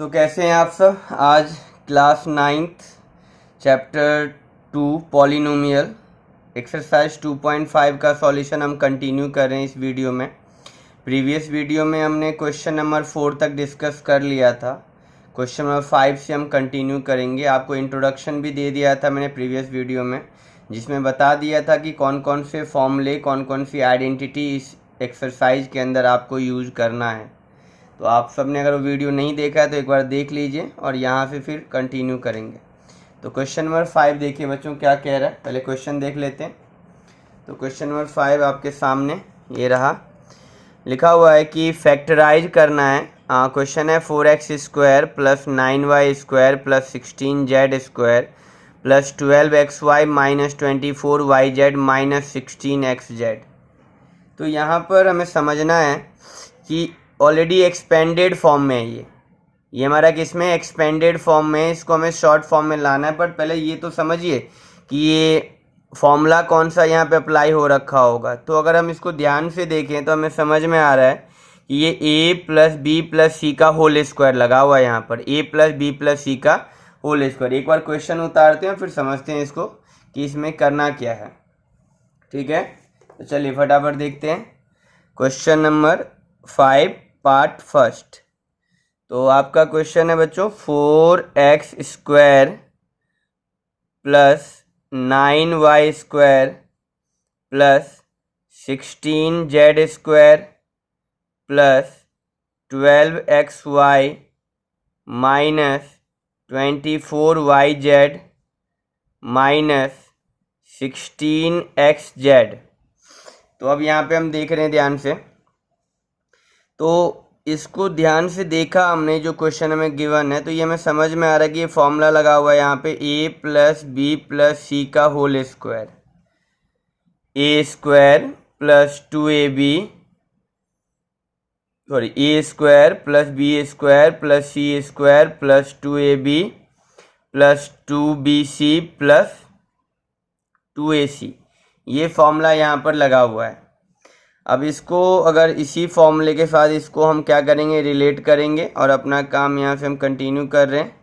तो कैसे हैं आप सब। आज class 9th chapter 2 polynomial exercise 2.5 का सॉल्यूशन हम कंटिन्यू कर रहे हैं इस वीडियो में। प्रीवियस वीडियो में हमने क्वेश्चन नंबर 4 तक डिस्कस कर लिया था। क्वेश्चन नंबर 5 से हम कंटिन्यू करेंगे। आपको इंट्रोडक्शन भी दे दिया था मैंने प्रीवियस वीडियो में, जिसमें बता दिया था कि कौन कौन से फॉर्मूले, कौन कौन सी आइडेंटिटी इस एक्सरसाइज के अंदर आपको यूज़ करना है। तो आप सब ने अगर वो वीडियो नहीं देखा है तो एक बार देख लीजिए और यहाँ से फिर कंटिन्यू करेंगे। तो क्वेश्चन नंबर 5 देखिए बच्चों क्या कह रहा है, पहले क्वेश्चन देख लेते हैं। तो क्वेश्चन नंबर 5 आपके सामने ये रहा, लिखा हुआ है कि फैक्टराइज करना है। क्वेश्चन है 4x² plus 9y² plus 16z² plus 12xy minus 24yz minus 16xz। तो यहाँ पर हमें समझना है कि ऑलरेडी एक्सपेंडेड फॉर्म में है ये हमारा किस में एक्सपेंडेड फॉर्म में है, इसको हमें शॉर्ट फॉर्म में लाना है। पर पहले ये तो समझिए कि ये फॉर्मूला कौन सा यहाँ पे अप्लाई हो रखा होगा। तो अगर हम इसको ध्यान से देखें तो हमें समझ में आ रहा है कि ये a plus b plus c का होल स्क्वायर लगा हुआ है यहाँ पर, a plus b plus c का होल स्क्वायर। एक बार क्वेश्चन उतारते हैं फिर समझते हैं इसको कि इसमें करना क्या है। ठीक है, तो चलिए फटाफट देखते हैं क्वेश्चन नंबर 5 पार्ट फर्स्ट। तो आपका क्वेश्चन है बच्चों 4x² plus 9y² plus 16z² plus 12xy minus 24yz minus 16xz। तो अब यहाँ पे हम देख रहे हैं ध्यान से, तो इसको ध्यान से देखा हमने जो क्वेश्चन हमें गिवन है, तो ये हमें समझ में आ रहा है कि ये फॉर्मूला लगा हुआ है यहाँ पे a plus b plus c का whole square, a² plus 2ab a² plus b² plus c² plus 2ab plus 2bc plus 2ac। ये फॉर्मूला यहाँ पर लगा हुआ है। अब इसको अगर इसी फॉर्मूले के साथ इसको हम क्या करेंगे, रिलेट करेंगे और अपना काम यहाँ से हम कंटिन्यू कर रहे हैं।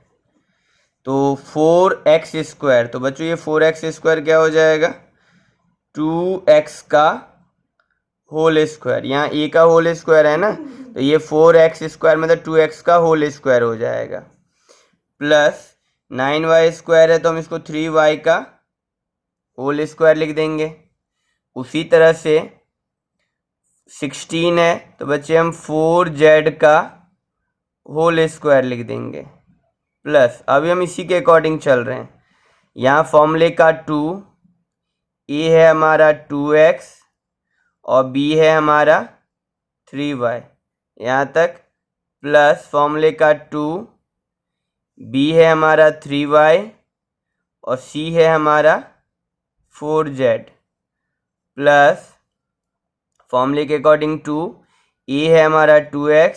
तो 4x², तो बच्चों ये 4x² क्या हो जाएगा, 2x का होल स्क्वायर। यहाँ a का होल स्क्वायर है ना, तो ये 4x² मतलब 2x का होल स्क्वायर हो जाएगा, प्लस 9y² है तो हम इसको 3y का होल स्क्वायर लिख देंगे। उसी तरह से 16 है तो बच्चे हम 4z का होल स्क्वायर लिख देंगे, प्लस अभी हम इसी के अकॉर्डिंग चल रहे हैं। यहाँ फॉर्मूले का 2, a है हमारा 2x और b है हमारा 3y यहाँ तक, प्लस फॉर्मूले का 2, b है हमारा 3y और c है हमारा 4z, प्लस फॉर्मूले के अकॉर्डिंग 2, a है हमारा 2x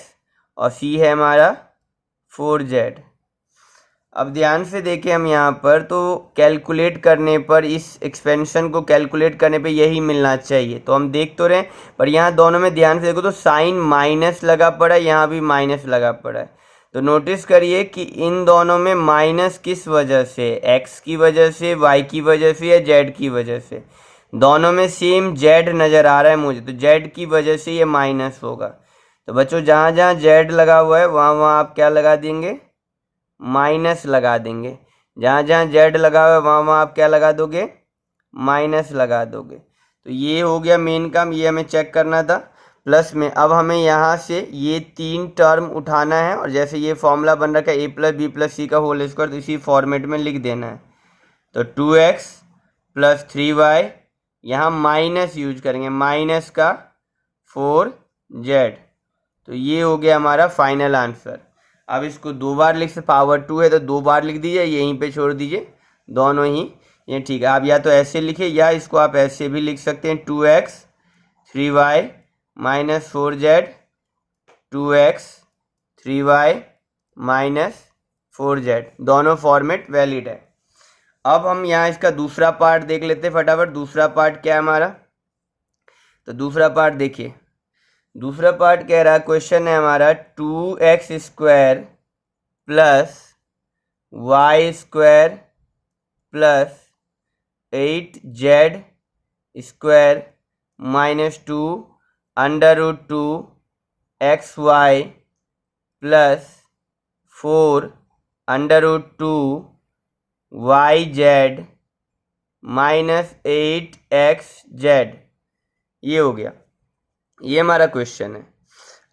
और c है हमारा 4z। अब ध्यान से देखें हम यहाँ पर, तो कैलकुलेट करने पर इस एक्सपेंशन को कैलकुलेट करने पे यही मिलना चाहिए। तो हम देख तो रहे हैं, पर यहाँ दोनों में ध्यान से देखो तो साइन माइनस लगा पड़ा है, यहाँ भी माइनस लगा पड़ा है। तो नोटिस करिए कि इन दोनों में माइनस किस वजह से, x की वजह से, y की वजह से या z की वजह से। दोनों में सेम z नज़र आ रहा है मुझे, तो z की वजह से ये माइनस होगा। तो बच्चों जहाँ जहाँ z लगा हुआ है वहाँ वहाँ आप क्या लगा देंगे, माइनस लगा देंगे। जहाँ जहाँ z लगा हुआ है वहाँ वहाँ आप क्या लगा दोगे, माइनस लगा दोगे। तो ये हो गया मेन काम, ये हमें चेक करना था। प्लस में अब हमें यहाँ से ये 3 टर्म उठाना है और जैसे ये फॉर्मूला बन रखा है a plus b plus c का होल स्क्वायर, तो इसी फॉर्मेट में लिख देना है। तो 2x प्लस 3y, यहाँ माइनस यूज करेंगे, माइनस का 4z। तो ये हो गया हमारा फाइनल आंसर। अब इसको 2 बार लिख से, पावर 2 है तो 2 बार लिख दीजिए, यहीं पे छोड़ दीजिए दोनों ही, ये ठीक है। आप या तो ऐसे लिखिए या इसको आप ऐसे भी लिख सकते हैं, 2x 3y minus 4z, 2x 3y minus 4z, दोनों फॉर्मेट वैलिड है। अब हम यहाँ इसका दूसरा पार्ट देख लेते हैं फटाफट। दूसरा पार्ट क्या है हमारा, तो दूसरा पार्ट देखिए, दूसरा पार्ट कह रहा है, क्वेश्चन है हमारा 2x² plus Y square plus 8z square minus 2 under root 2 x Y plus 4 under root 2 y z minus 8xz। ये हो गया, ये हमारा क्वेश्चन है।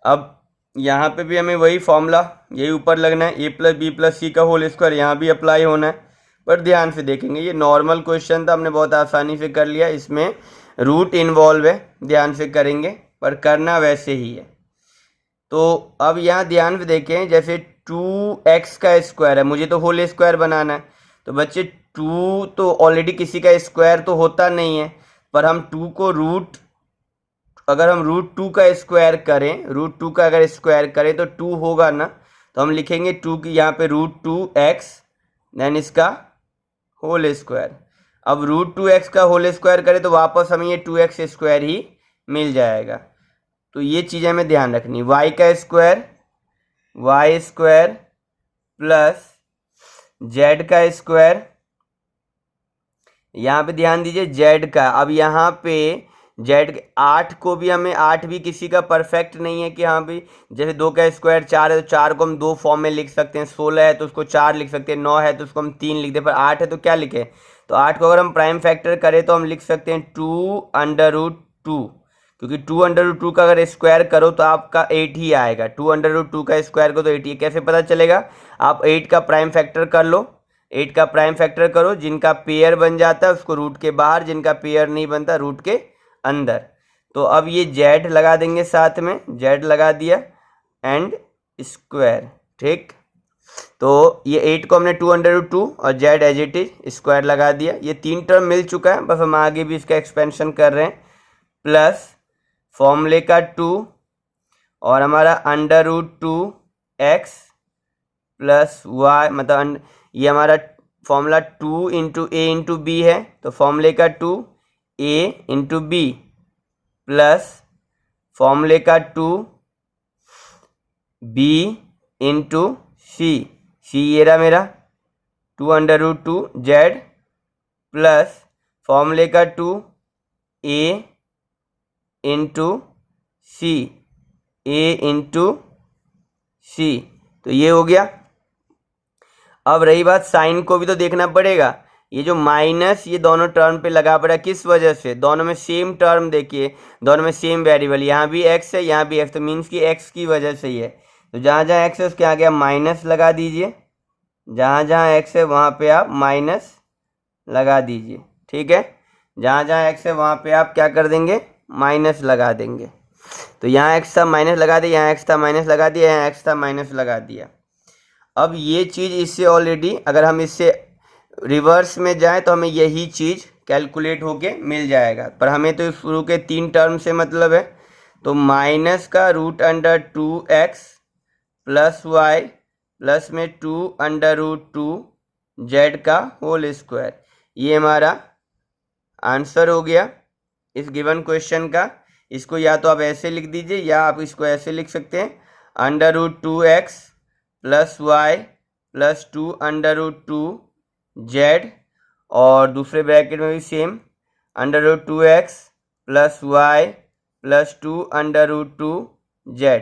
अब यहाँ पे भी हमें वही फॉर्मूला यही ऊपर लगना है, a plus b plus c का होल स्क्वायर यहाँ भी अप्लाई होना है। पर ध्यान से देखेंगे, ये नॉर्मल क्वेश्चन था, हमने बहुत आसानी से कर लिया, इसमें रूट इन्वॉल्व है, ध्यान से करेंगे पर करना वैसे ही है। तो अब यहाँ ध्यान से देखें, जैसे 2x का स्क्वायर है, मुझे तो होल स्क्वायर बनाना है, तो बच्चे 2 तो ऑलरेडी किसी का स्क्वायर तो होता नहीं है, पर हम 2 को अगर हम रूट 2 का स्क्वायर करें, रूट 2 का अगर स्क्वायर करें तो 2 होगा ना, तो हम लिखेंगे 2 की यहाँ पे रूट 2x देन इसका होल स्क्वायर। अब रूट 2x का होल स्क्वायर करें तो वापस हमें ये 2x स्क्वायर ही मिल जाएगा। तो ये चीज़ें हमें ध्यान रखनी, y का square y square plus z का स्क्वायर, यहाँ पे ध्यान दीजिए z का। अब यहाँ पे z 8 को भी हमें, 8 भी किसी का परफेक्ट नहीं है कि हाँ भी, जैसे 2 का स्क्वायर 4 है तो 4 को हम 2 फॉर्म में लिख सकते हैं, 16 है तो उसको 4 लिख सकते हैं, 9 है तो उसको हम 3 लिख दें, पर 8 है तो क्या लिखें? तो 8 को अगर हम प्राइम फैक्टर करें तो हम लिख सकते हैं 2 अंडर रूट 2, क्योंकि 2 अंडर रूट 2 का अगर स्क्वायर करो तो आपका 8 ही आएगा। 2 अंडर रूट 2 का स्क्वायर को तो 8 ही, कैसे पता चलेगा? आप 8 का प्राइम फैक्टर कर लो, 8 का प्राइम फैक्टर करो, जिनका पेयर बन जाता है उसको रूट के बाहर, जिनका पेयर नहीं बनता रूट के अंदर। तो अब ये z लगा देंगे, साथ में z लगा दिया एंड स्क्वायर, ठीक। तो ये 8 को हमने 2 अंडर रूट 2 और z as it is square लगा दिया। ये 3 टर्म मिल चुका है, बस हम आगे भी इसका एक्सपेंशन कर रहे हैं, प्लस फॉर्मूले का 2 और हमारा under root 2x plus Y, मतलब ये हमारा फॉर्मूला 2 इंटू ए इंटू बी है, तो फॉर्मूले का 2 a इंटू बी प्लस फॉर्मूले का 2 b इंटू सी, ये रहा मेरा 2 अंडर रूट 2 z प्लस फॉर्मूले का 2 a इंटू सी, तो ये हो गया। अब रही बात साइन को भी तो देखना पड़ेगा, ये जो माइनस ये दोनों टर्म पे लगा पड़ा, किस वजह से? दोनों में सेम टर्म, देखिए दोनों में सेम वेरिएबल, यहाँ भी x है यहाँ भी x, तो मीन्स कि x की वजह से ही है। तो जहाँ जहाँ x है उसके आगे आप माइनस लगा दीजिए, जहाँ जहाँ x है वहाँ पे आप माइनस लगा दीजिए, ठीक है। जहाँ जहाँ x है वहाँ पे आप क्या कर देंगे? माइनस लगा देंगे। तो यहाँ x था माइनस लगा दिया, यहाँ x था माइनस लगा दिया, यहाँ x था माइनस लगा दिया। अब ये चीज़ इससे ऑलरेडी, अगर हम इससे रिवर्स में जाएं तो हमें यही चीज़ कैलकुलेट होके मिल जाएगा, पर हमें तो शुरू के 3 टर्म से मतलब है। तो माइनस का root under 2x plus y plus में 2 अंडर रूट 2 z का होल स्क्वायर, ये हमारा आंसर हो गया इस गिवन क्वेश्चन का। इसको या तो आप ऐसे लिख दीजिए या आप इसको ऐसे लिख सकते हैं, under root 2x plus y plus 2 under root 2z, और दूसरे ब्रैकेट में भी same under root 2x plus y plus 2 under root 2z।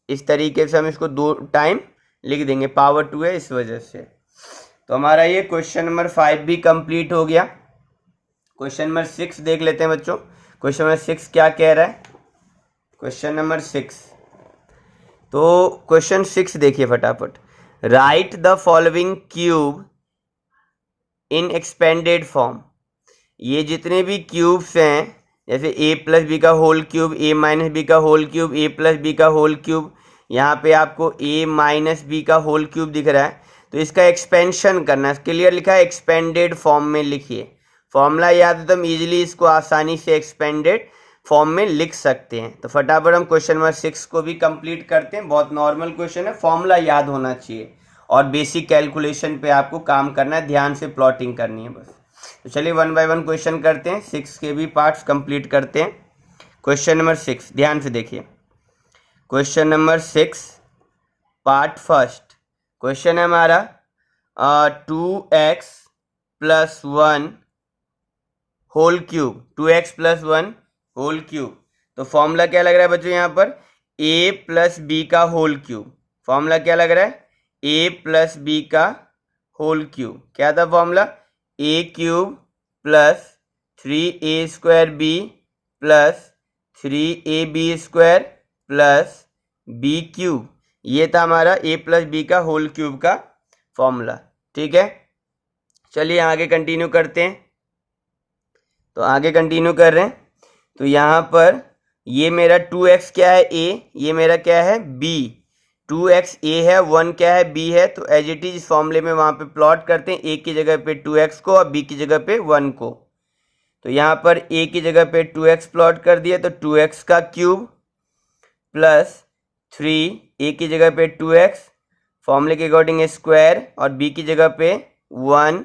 इस तरीके से हम इसको 2 टाइम लिख देंगे, पावर 2 है इस वजह से। तो हमारा ये क्वेश्चन नंबर 5 भी कंप्लीट हो गया। क्वेश्चन नंबर 6 देख लेते हैं बच्चों। क्वेश्चन नंबर 6 क्या कह रहा है? क्वेश्चन नंबर 6, तो क्वेश्चन 6 देखिए फटाफट। Write the following cube in expanded form. ये जितने भी क्यूब्स हैं, जैसे a प्लस बी का whole cube, a minus B का whole cube, a plus B का होल क्यूब, यहाँ पे आपको a माइनस बी का होल क्यूब दिख रहा है, तो इसका एक्सपेंशन करना है। क्लियर लिखा है एक्सपेंडेड फॉर्म में लिखिए, फॉर्मूला याद है तो हम इजीली इसको आसानी से एक्सपेंडेड फॉर्म में लिख सकते हैं। तो फटाफट हम क्वेश्चन नंबर 6 को भी कंप्लीट करते हैं। बहुत नॉर्मल क्वेश्चन है, फॉर्मूला याद होना चाहिए और बेसिक कैलकुलेशन पे आपको काम करना है, ध्यान से प्लॉटिंग करनी है बस। तो चलिए 1 बाय 1 क्वेश्चन करते हैं, 6 के भी पार्ट्स कंप्लीट करते हैं। क्वेश्चन नंबर 6 ध्यान से देखिए। Question number 6 part first, question है हमारा 2x plus 1 whole cube, 2x plus 1 whole cube. तो फॉर्मूला क्या लग रहा है बच्चों यहाँ पर, a प्लस बी का होल क्यूब। फॉर्मूला क्या लग रहा है, a प्लस बी का होल क्यूब। क्या था formula, a cube plus 3a² b plus 3ab² plus b cube. ये था हमारा a प्लस बी का होल क्यूब का फॉर्मूला। ठीक है, चलिए आगे कंटिन्यू करते हैं। तो आगे कंटिन्यू कर रहे हैं। तो यहाँ पर ये मेरा 2x क्या है a, ये मेरा क्या है b। 2x a है, 1 क्या है b है। तो एज इट इज इस फॉर्मूले में वहाँ पे प्लॉट करते हैं, a की जगह पे 2x को और b की जगह पे 1 को। तो यहाँ पर a की जगह पे 2x प्लॉट कर दिया, तो 2x का क्यूब प्लस 3 a की जगह पे 2x फॉर्मूले के अकॉर्डिंग स्क्वायर, और b की जगह पे 1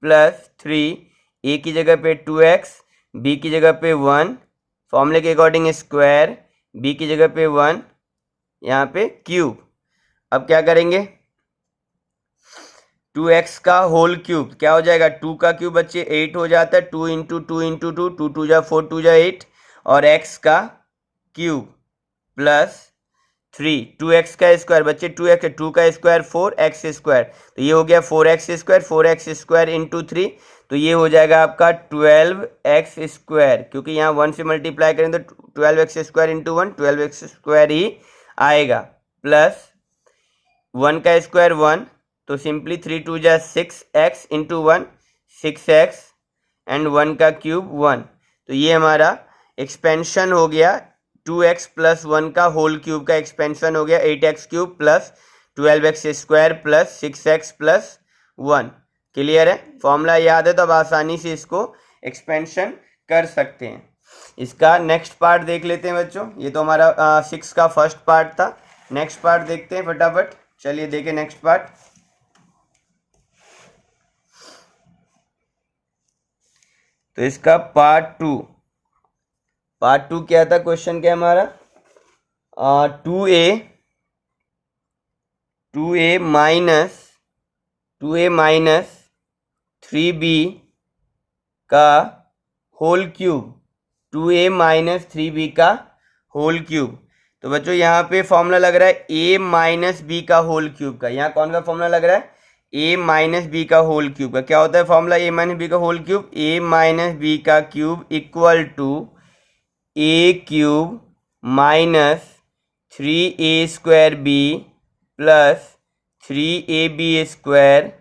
प्लस 3 a की जगह पे 2x b की जगह पे 1 फॉर्मूले के अकॉर्डिंग स्क्वायर, b की जगह पे 1 यहाँ पे क्यूब। अब क्या करेंगे, 2x का होल क्यूब क्या हो जाएगा, 2 का क्यूब बच्चे 8 हो जाता है, 2 इंटू 2 इंटू 2, 2 2 जा 4, 2 जा 8, और x का क्यूब प्लस 3, 2x का स्क्वायर बच्चे 2x, 2 का स्क्वायर 4x स्क्वायर, तो ये हो गया 4x square, 4x square into 3, तो ये हो जाएगा आपका 12x स्क्वायर, क्योंकि यहाँ 1 से मल्टीप्लाई करें तो 12x square into 1 12x square ही आएगा, प्लस 1 का स्क्वायर 1, तो सिंपली 3 2 जा 6x इंटू 1 6x एंड 1 का क्यूब 1। तो ये हमारा एक्सपेंशन हो गया 2x प्लस 1 का होल क्यूब का एक्सपेंशन हो गया 8x cube plus 12x square plus 6x plus 1। Clear है, फॉर्मूला याद है तो अब आसानी से इसको एक्सपेंशन कर सकते हैं। इसका नेक्स्ट पार्ट देख लेते हैं बच्चों। ये तो हमारा 6 का फर्स्ट पार्ट था। नेक्स्ट पार्ट देखते हैं फटाफट, चलिए देखें नेक्स्ट पार्ट। तो इसका पार्ट टू क्या था, क्वेश्चन क्या हमारा 2a माइनस 3b का whole cube, 2a minus 3b का होल क्यूब। तो बच्चों यहाँ पे फॉर्मूला लग रहा है a माइनस बी का होल क्यूब का। यहाँ कौन सा फॉर्मूला लग रहा है, a माइनस बी का होल क्यूब का। क्या होता है फॉर्मूला a माइनस बी का whole cube, a minus B का cube equal to a cube minus 3a² b plus 3ab square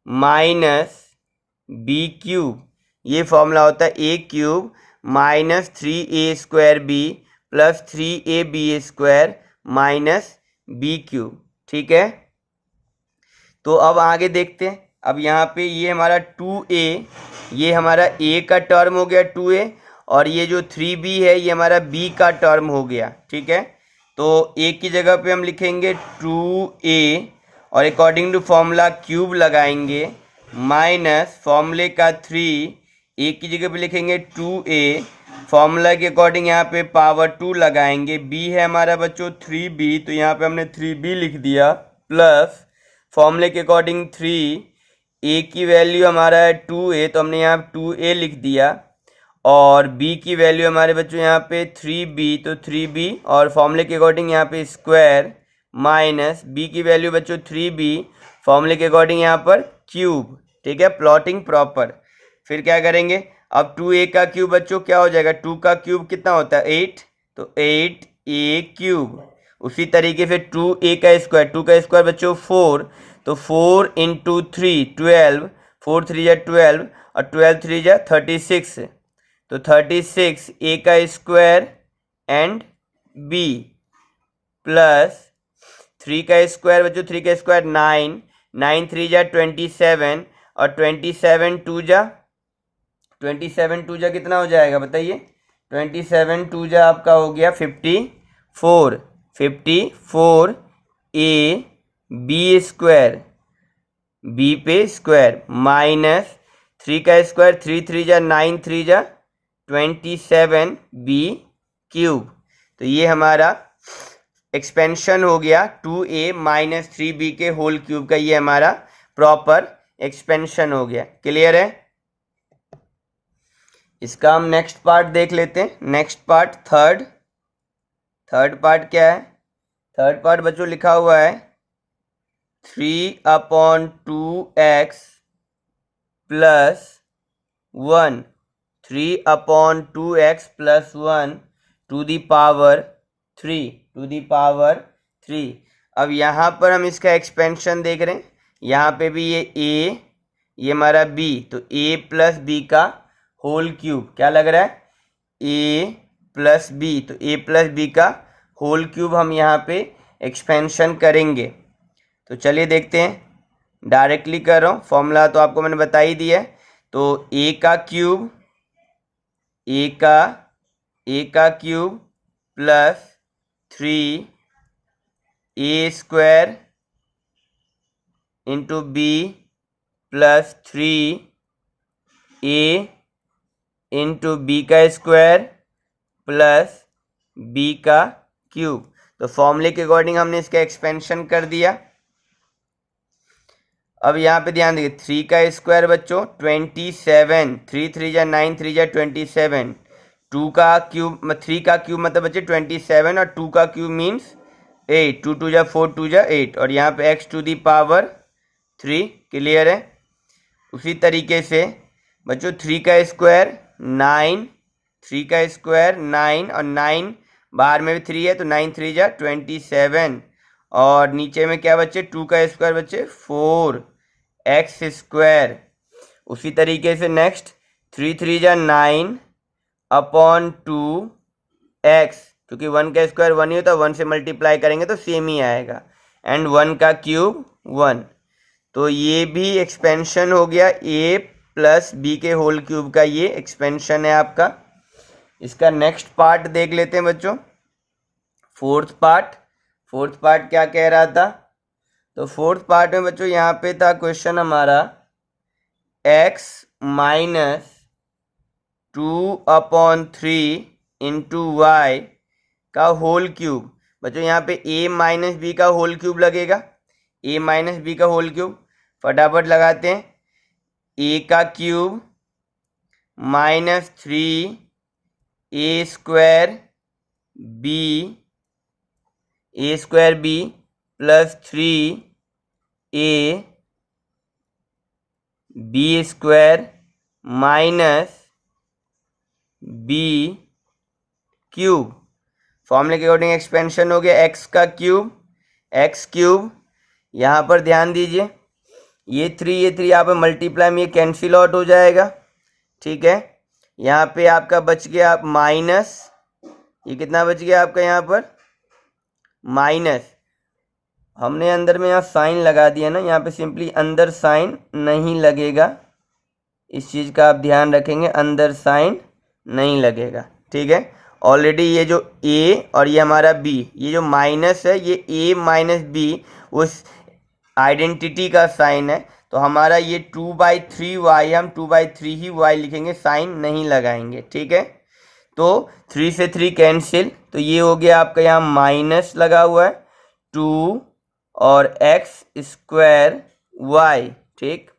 minus b cube. ये फॉर्मूला होता है a cube minus 3a² b plus 3ab square minus b cube. ठीक है, तो अब आगे देखते हैं। अब यहाँ पे ये हमारा 2a, ये हमारा a का टर्म हो गया 2a, और ये जो 3b है ये हमारा b का टर्म हो गया। ठीक है, तो a की जगह पे हम लिखेंगे 2a और अकॉर्डिंग टू फॉर्मूला क्यूब लगाएंगे माइनस फॉर्मूले का 3, a की जगह पे लिखेंगे 2a, फॉर्मूला के अकॉर्डिंग यहाँ पे पावर 2 लगाएंगे। b है हमारा बच्चों 3b, तो यहाँ पे हमने 3b लिख दिया, प्लस फॉर्मूले के अकॉर्डिंग 3, a की वैल्यू हमारा है 2a, तो हमने यहाँ 2a लिख दिया, और b की वैल्यू हमारे बच्चों यहाँ पे 3b, तो 3b, और फॉर्मूले के अकॉर्डिंग यहाँ पे स्क्वायर माइनस b की वैल्यू बच्चों 3b, फॉर्मूले के अकॉर्डिंग यहाँ पर क्यूब। ठीक है, प्लॉटिंग प्रॉपर। फिर क्या करेंगे, अब 2a का क्यूब बच्चों क्या हो जाएगा, 2 का क्यूब कितना होता है 8, तो 8a क्यूब। उसी तरीके से 2a का स्क्वायर, 2 का स्क्वायर बच्चों 4, तो 4 इंटू 3 12, 4 3 जा 12 और 12 3 जा 36, तो 36 a का स्क्वायर एंड b प्लस 3 का स्क्वायर बच्चों 3 का स्क्वायर 9, 9 3 जा 27 और 27 2 जा कितना हो जाएगा बताइए, 27 2 जा आपका हो गया 54, 54 a b स्क्वायर, b पे स्क्वायर माइनस 3 का स्क्वायर 3 3 जा 9 3 जा 27 b क्यूब। तो ये हमारा एक्सपेंशन हो गया 2a माइनस 3b के होल क्यूब का, ये हमारा प्रॉपर एक्सपेंशन हो गया। क्लियर है? इसका हम नेक्स्ट पार्ट देख लेते हैं। नेक्स्ट पार्ट थर्ड पार्ट क्या है? थर्ड पार्ट बच्चों लिखा हुआ है 3/2x plus 1, 3/2x plus 1 to the power 3। अब यहाँ पर हम इसका एक्सपेंशन देख रहे हैं, यहाँ पे भी ये a, ये हमारा b, तो a प्लस b का होल क्यूब क्या लग रहा है? a प्लस b, तो a प्लस b का होल क्यूब हम यहाँ पे एक्सपेंशन करेंगे। तो चलिए देखते हैं, डायरेक्टली कर रहा हूँ, फॉर्मूला तो आपको मैंने बता ही दिया है। तो a का cube plus 3a square into b plus 3a into b का स्क्वायर प्लस b का क्यूब। तो फॉर्मूले के अकॉर्डिंग हमने इसका एक्सपेंशन कर दिया। अब यहाँ पे ध्यान देखिए, 3 का स्क्वायर बच्चों 27, 3 3 जा 9, 3 जा 27, 2 का क्यूब 3 का क्यूब मतलब बच्चे 27 और 2 का क्यूब मीन्स 8, 2 2 जा 4, 2 जा 8 और यहाँ पे x to the power 3। Clear है? उसी तरीके से बच्चों 3 का स्क्वायर 9, 3 का स्क्वायर 9 और 9 बाहर में भी 3 है तो 9 3 जा 27 और नीचे में क्या बच्चे 2 का स्क्वायर बच्चे 4x स्क्वायर। उसी तरीके से नेक्स्ट 3 3 जा 9 अपॉन 2x, क्योंकि 1 का स्क्वायर 1 ही होता है, 1 से मल्टीप्लाई करेंगे तो सेम ही आएगा, एंड 1 का क्यूब 1। तो ये भी एक्सपेंशन हो गया a प्लस b के होल क्यूब का, ये एक्सपेंशन है आपका। इसका नेक्स्ट पार्ट देख लेते हैं बच्चों, फोर्थ पार्ट क्या कह रहा था? तो फोर्थ पार्ट में बच्चों यहाँ पे था क्वेश्चन हमारा x माइनस 2/3 इंटू y का होल क्यूब। बच्चों यहाँ पे a माइनस बी का होल क्यूब लगेगा, a माइनस बी का होल क्यूब फटाफट लगाते हैं। a का cube minus 3a square b plus 3a b square minus b cube. फॉर्मूले के अकॉर्डिंग एक्सपेंशन हो गया x क्यूब। यहाँ पर ध्यान दीजिए, ये 3 यहाँ पे मल्टीप्लाई में ये कैंसिल आउट हो जाएगा। ठीक है, यहाँ पे आपका बच गया आप माइनस, ये कितना बच गया आपका यहाँ पर माइनस, हमने अंदर में यहाँ साइन लगा दिया ना, यहाँ पे सिंपली अंदर साइन नहीं लगेगा, इस चीज़ का आप ध्यान रखेंगे, अंदर साइन नहीं लगेगा। ठीक है, ऑलरेडी ये जो a और ये हमारा b, ये जो माइनस है ये a माइनस b उस आइडेंटिटी का साइन है, तो हमारा ये 2/3y, हम 2/3 ही y लिखेंगे, साइन नहीं लगाएंगे। ठीक है, तो 3 से 3 कैंसिल, तो ये हो गया आपका यहाँ माइनस लगा हुआ है 2 और x स्क्वायर y। ठीक,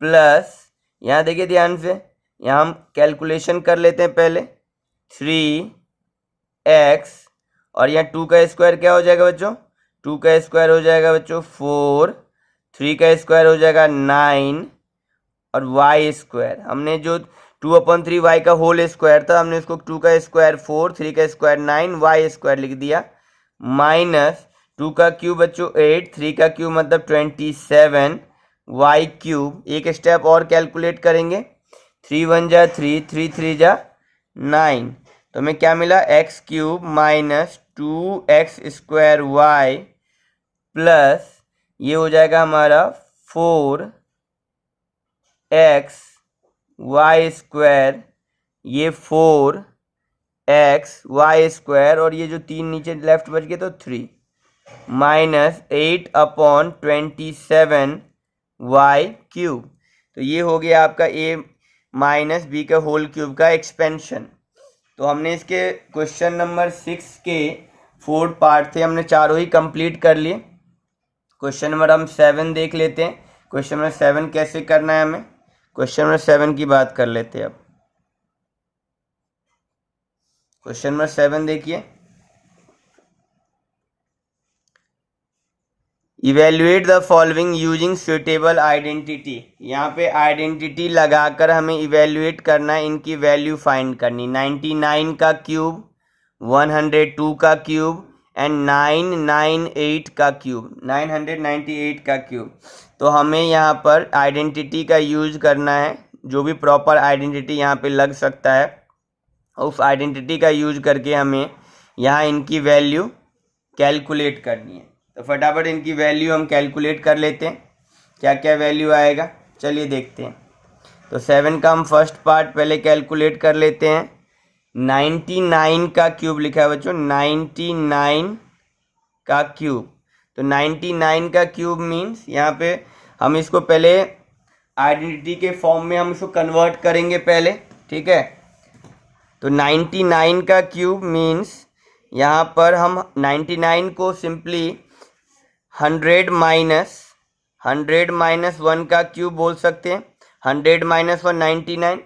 प्लस यहाँ देखिए ध्यान से, यहाँ हम कैलकुलेशन कर लेते हैं पहले, 3x और यहाँ 2 का स्क्वायर क्या हो जाएगा बच्चों? 2 का स्क्वायर हो जाएगा बच्चों 4, 3 का स्क्वायर हो जाएगा 9 और y स्क्वायर, हमने जो 2/3 y का होल स्क्वायर था, हमने इसको 2 का स्क्वायर 4, 3 का स्क्वायर 9, y स्क्वायर लिख दिया, माइनस 2 का क्यूब बच्चों 8, 3 का क्यूब मतलब 27 y क्यूब। एक स्टेप और कैलकुलेट करेंगे, 3 1 जा 3, 3 3 जा 9, तो हमें क्या मिला x cube minus 2x square y plus ये हो जाएगा हमारा 4x y स्क्वायर, ये 4x y स्क्वायर और ये जो 3 नीचे लेफ्ट बच गए तो 3 माइनस 8/27 y क्यूब। तो ये हो गया आपका a माइनस बी का होल क्यूब का एक्सपेंशन। तो हमने इसके क्वेश्चन नंबर 6 के 4 पार्ट थे, हमने चारों ही कंप्लीट कर लिए। क्वेश्चन नंबर हम 7 देख लेते हैं। क्वेश्चन नंबर 7 कैसे करना है हमें, क्वेश्चन नंबर 7 की बात कर लेते हैं अब। क्वेश्चन नंबर 7 देखिए, evaluate the following using suitable identity. यहाँ पे आइडेंटिटी लगाकर हमें इवेल्युएट करना है, इनकी वैल्यू फाइंड करनी। 99 का क्यूब, 102 का क्यूब एंड 998 का क्यूब, 998 का क्यूब। तो हमें यहाँ पर आइडेंटिटी का यूज करना है, जो भी प्रॉपर आइडेंटिटी यहाँ पे लग सकता है उस आइडेंटिटी का यूज करके हमें यहाँ इनकी वैल्यू कैलकुलेट करनी है। तो फटाफट इनकी वैल्यू हम कैलकुलेट कर लेते हैं, क्या क्या वैल्यू आएगा, चलिए देखते हैं। तो 7 का हम फर्स्ट पार्ट पहले कैलकुलेट कर लेते हैं। 99 का क्यूब लिखा है बच्चों, 99 का क्यूब। तो 99 का क्यूब मीन्स यहाँ पे हम इसको पहले आइडेंटिटी के फॉर्म में हम इसको कन्वर्ट करेंगे पहले, ठीक है। तो 99 का क्यूब मीन्स यहाँ पर हम 99 को सिंपली 100 माइनस 1 का क्यूब बोल सकते हैं। 100 माइनस 1 99।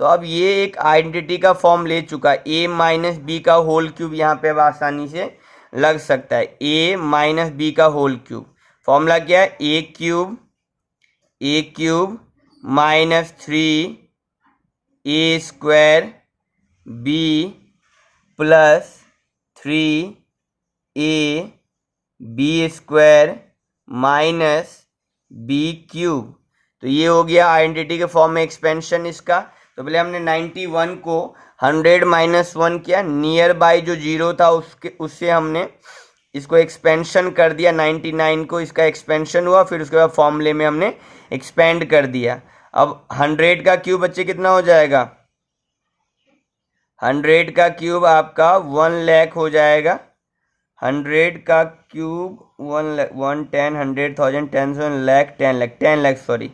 तो अब ये एक आइडेंटिटी का फॉर्म ले चुका है। a माइनस बी का होल क्यूब यहाँ पे अब आसानी से लग सकता है, a माइनस बी का होल क्यूब। फॉर्मूला क्या है, a cube minus 3a square b plus 3a b square minus B cube. तो ये हो गया आइडेंटिटी के फॉर्म में एक्सपेंशन इसका। तो पहले हमने 91 को 100 माइनस 1 किया, नियर बाय जो जीरो था उससे हमने इसको एक्सपेंशन कर दिया। 99 को इसका एक्सपेंशन हुआ, फिर उसके बाद फॉर्मूले में हमने एक्सपेंड कर दिया। अब 100 का क्यूब बच्चे कितना हो जाएगा, 100 का क्यूब आपका 1 लाख हो जाएगा। 100 का क्यूब 1 10 100,000 10,000 लाख 10 लाख सॉरी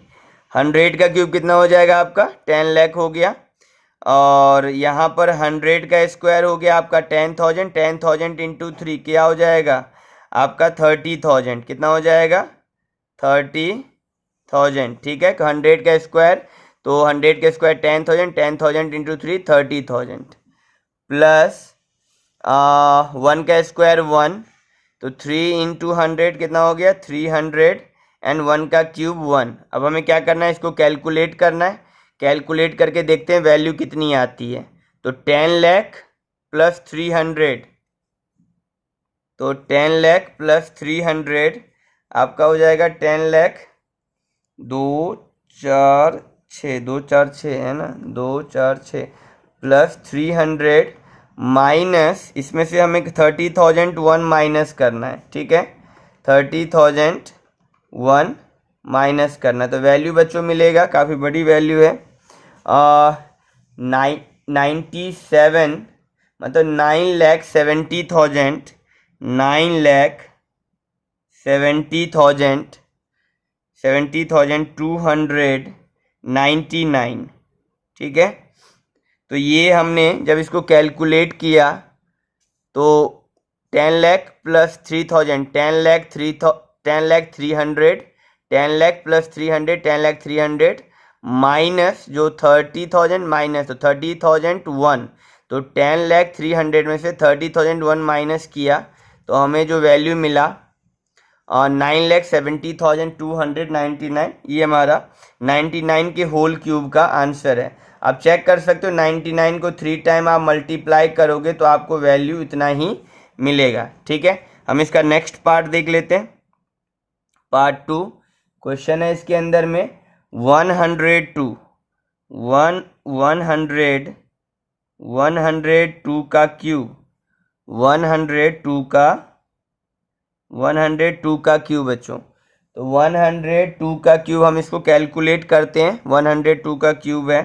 100 का क्यूब कितना हो जाएगा आपका 10 लाख हो गया। और यहाँ पर 100 का स्क्वायर हो गया आपका 10,000, 10,000 इंटू 3 क्या हो जाएगा आपका 30,000, कितना हो जाएगा 30,000, ठीक है। 100 का स्क्वायर, तो 100 का स्क्वायर 10,000, 10,000 इंटू 3 30,000 प्लस 1 का स्क्वायर 1, तो 3 इंटू 100 कितना हो गया 300 एंड 1 का क्यूब 1। अब हमें क्या करना है, इसको कैलकुलेट करना है। कैलकुलेट करके देखते हैं वैल्यू कितनी आती है। तो 10 लाख प्लस 300, तो 10 लाख प्लस 300 आपका हो जाएगा 10 लाख 2 4 6 2 4 6 है ना, 2 4 6 प्लस 300 माइनस इसमें से हमें 30,001 माइनस करना है, ठीक है। 30,001 माइनस करना, तो वैल्यू बच्चों मिलेगा, काफ़ी बड़ी वैल्यू है 97, मतलब 9,70,000 9,70,299, ठीक है। तो ये हमने जब इसको कैलकुलेट किया तो 10 lakh plus 3,000 10 lakh 300 10 lakh plus 300 10 lakh 300 minus जो 30,000 माइनस, तो 30,001, तो 10 लाख 300 में से 30,001 माइनस किया तो हमें जो वैल्यू मिला 9,70,299, ये हमारा 99 के होल क्यूब का आंसर है। आप चेक कर सकते हो 99 को 3 टाइम आप मल्टीप्लाई करोगे तो आपको वैल्यू इतना ही मिलेगा, ठीक है। हम इसका नेक्स्ट पार्ट देख लेते हैं, पार्ट 2। क्वेश्चन है इसके अंदर में 102 का क्यूब 102 का क्यूब बच्चों। तो 102 का क्यूब हम इसको कैलकुलेट करते हैं। 102 का क्यूब है,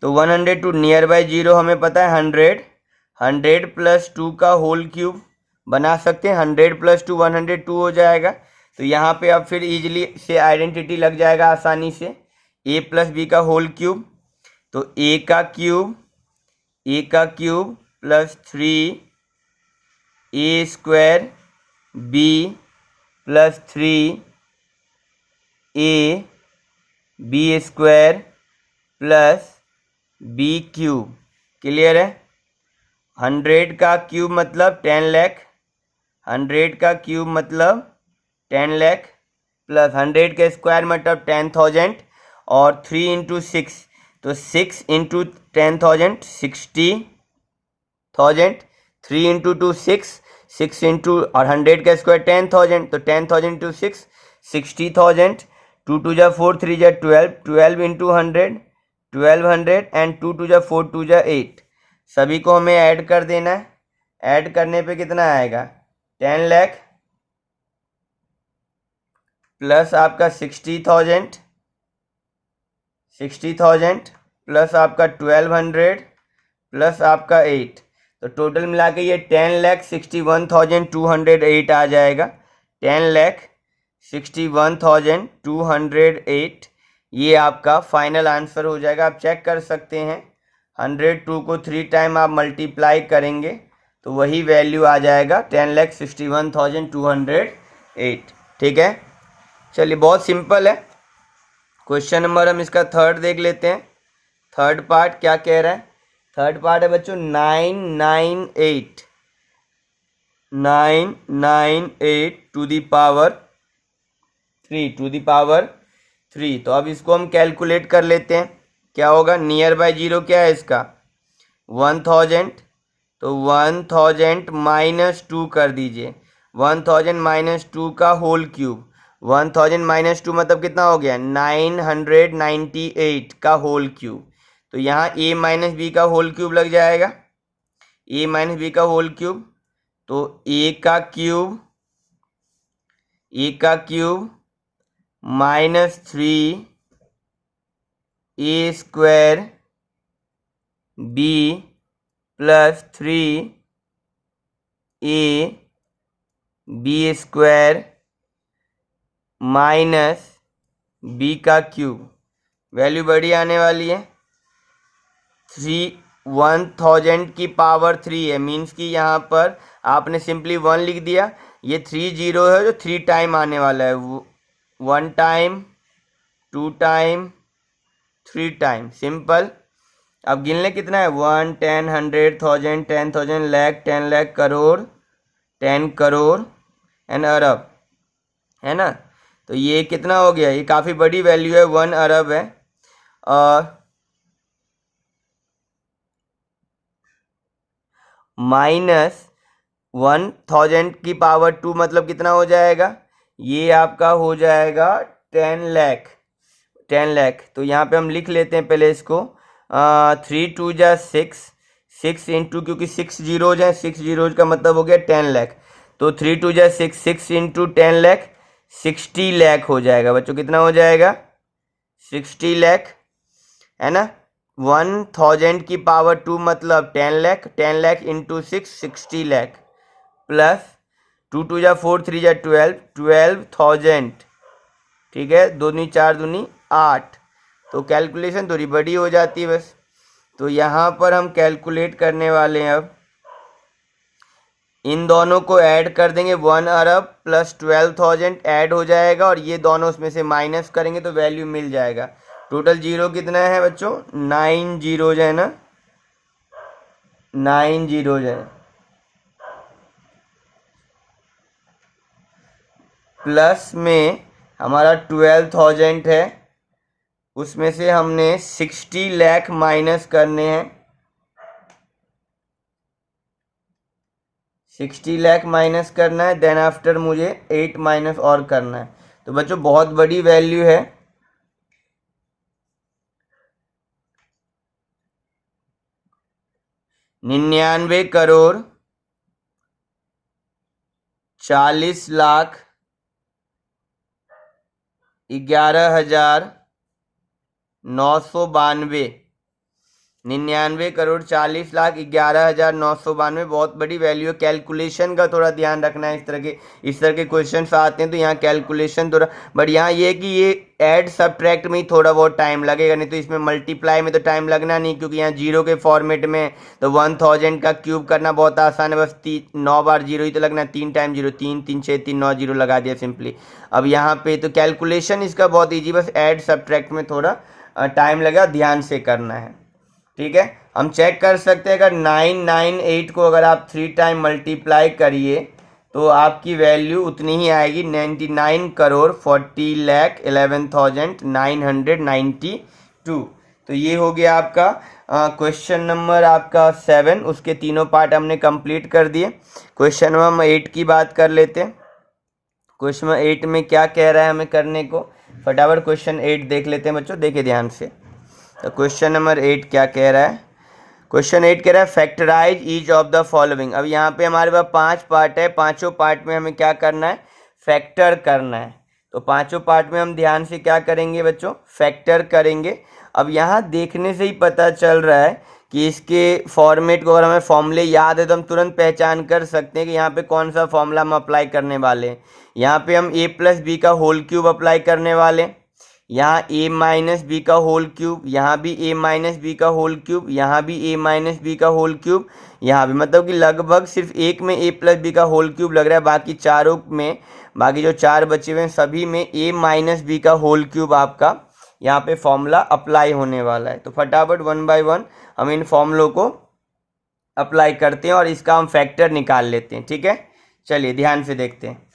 तो 102 नियर बाय जीरो हमें पता है 100 प्लस 2 का होल क्यूब बना सकते हैं। 100 प्लस 2 102 हो जाएगा। तो यहाँ पे अब फिर इजीली से आइडेंटिटी लग जाएगा आसानी से, a प्लस बी का होल क्यूब। तो a का cube plus 3 a square b plus 3 a b square plus B cube. Clear है? 100 का क्यूब मतलब 10 लाख, 100 का क्यूब मतलब 10 लाख प्लस 100 का स्क्वायर मतलब 10,000 और 3 इंटू 6 तो 6 इंटू 10,000 60,000, 3 इंटू 2 6, 6 इंटू और 100 का स्क्वायर 10,000 तो 10,000 इंटू 6 60,000, 2 टू जा 4 3 जा 12, 12 इंटू 100 1200 एंड 2 टू जा 4 2 जा 8। सभी को हमें ऐड कर देना है। ऐड करने पे कितना आएगा? 10 लाख प्लस आपका 60,000 प्लस आपका 1200 प्लस आपका 8, तो टोटल मिला के ये 10,61,208 आ जाएगा। 10,61,208 ये आपका फाइनल आंसर हो जाएगा। आप चेक कर सकते हैं 102 को 3 टाइम आप मल्टीप्लाई करेंगे तो वही वैल्यू आ जाएगा 10,61,208। ठीक है, चलिए बहुत सिंपल है। क्वेश्चन नंबर हम इसका थर्ड देख लेते हैं। थर्ड पार्ट क्या कह रहा है? थर्ड पार्ट है बच्चों 998 टू द पावर 3 तो अब इसको हम कैलकुलेट कर लेते हैं। क्या होगा? नियर बाय जीरो क्या है इसका? 1000, तो 1000 माइनस 2 कर दीजिए। 1000 माइनस 2 का होल क्यूब, 1000 माइनस 2 मतलब कितना हो गया? 998 का होल क्यूब। तो यहाँ a माइनस बी का होल क्यूब लग जाएगा, a माइनस बी का होल क्यूब, तो a का cube minus 3 a square b plus 3 a b square minus b का क्यूब। वैल्यू बड़ी आने वाली है। 1000 की पावर 3 है, मीन्स कि यहाँ पर आपने सिंपली 1 लिख दिया। ये 3 जीरो है जो 3 टाइम आने वाला है, 1 टाइम 2 टाइम 3 टाइम। सिंपल। अब गिन लें कितना है? 1 10 100 1000 10,000 लाख 10 लाख करोड़ 10 करोड़ एंड अरब, है ना? तो ये कितना हो गया? ये काफ़ी बड़ी वैल्यू है, 1 अरब है। और माइनस 1000 की पावर 2 मतलब कितना हो जाएगा? ये आपका हो जाएगा 10 लाख। 10 लाख तो यहाँ पे हम लिख लेते हैं पहले इसको। 3 2 जा 6, 6 इंटू, क्योंकि 6 जीरोज हैं, 6 जीरोज का मतलब हो गया 10 लाख। तो 3 2 जा 6, 6 इंटू 10 लाख 60 लाख हो जाएगा बच्चों। कितना हो जाएगा? 60 लाख, है ना? 1000 की पावर 2 मतलब 10 लाख, 10 लाख इंटू 6 60 लाख प्लस 2 2 जा 4 3 जा 12,000। ठीक है, 2 दूनी 4 दूनी 8। तो कैलकुलेशन थोड़ी बड़ी हो जाती है बस। तो यहाँ पर हम कैलकुलेट करने वाले हैं। अब इन दोनों को ऐड कर देंगे, 1 अरब प्लस 12,000 ऐड हो जाएगा और ये दोनों उसमें से माइनस करेंगे तो वैल्यू मिल जाएगा। टोटल जीरो कितना है बच्चों? 9 जीरोज है ना, 9 जीरोज है। प्लस में हमारा 12,000 है, उसमें से हमने 60 लाख माइनस करने हैं। 60 लाख माइनस करना है, देन आफ्टर मुझे 8 माइनस और करना है। तो बच्चों बहुत बड़ी वैल्यू है। निन्यानवे करोड़ 40,11,992। 99,40,11,992 बहुत बड़ी वैल्यू है। कैलकुलेशन का थोड़ा ध्यान रखना है, इस तरह के क्वेश्चन आते हैं तो यहाँ कैलकुलेशन थोड़ा, बट यहाँ ये है कि ये ऐड सब्ट्रैक्ट में ही थोड़ा बहुत टाइम लगेगा, नहीं तो इसमें मल्टीप्लाई में तो टाइम लगना नहीं, क्योंकि यहाँ जीरो के फॉर्मेट में है। तो 1000 का क्यूब करना बहुत आसान है, बस 9 बार जीरो ही तो लगना है, 3 टाइम जीरो, 3 3 6 3 9 जीरो लगा दिया सिंपली। अब यहाँ पे तो कैलकुलेशन इसका बहुत ईजी, बस ऐड सब्ट्रैक्ट में थोड़ा टाइम लगेगा, ध्यान से करना है। ठीक है, हम चेक कर सकते हैं, अगर 998 को अगर आप 3 टाइम मल्टीप्लाई करिए तो आपकी वैल्यू उतनी ही आएगी, 99,40,11,992। तो ये हो गया आपका क्वेश्चन नंबर आपका 7। उसके तीनों पार्ट हमने कंप्लीट कर दिए। क्वेश्चन नंबर 8 की बात कर लेते हैं। क्वेश्चन नंबर 8 में क्या कह रहा है हमें करने को, फटाफट क्वेश्चन 8 देख लेते हैं बच्चों, देखिए ध्यान से। तो क्वेश्चन नंबर 8 क्या कह रहा है, क्वेश्चन 8 कह रहा है factorise each of the following. अब यहाँ पे हमारे पास 5 पार्ट है, पांचों पार्ट में हमें क्या करना है, फैक्टर करना है। तो पांचों पार्ट में हम ध्यान से क्या करेंगे बच्चों, फैक्टर करेंगे। अब यहाँ देखने से ही पता चल रहा है कि इसके फॉर्मेट को अगर हमें फॉर्मूले याद है तो हम तुरंत पहचान कर सकते हैं कि यहाँ पे कौन सा फॉर्मूला हम अप्लाई करने वाले हैं। यहाँ पे हम a प्लस बी का होल क्यूब अप्लाई करने वाले हैं, यहाँ a माइनस बी का होल क्यूब, यहाँ भी a माइनस बी का होल क्यूब, यहाँ भी a माइनस बी का होल क्यूब, यहाँ भी, मतलब कि लगभग सिर्फ एक में a प्लस बी का होल क्यूब लग रहा है, बाकी चारों में, बाकी जो 4 बचे हुए हैं सभी में a माइनस बी का होल क्यूब आपका यहाँ पे फॉर्मूला अप्लाई होने वाला है। तो फटाफट 1 बाय 1 हम इन फॉर्मूलों को अप्लाई करते हैं और इसका हम फैक्टर निकाल लेते हैं। ठीक है, चलिए ध्यान से देखते हैं।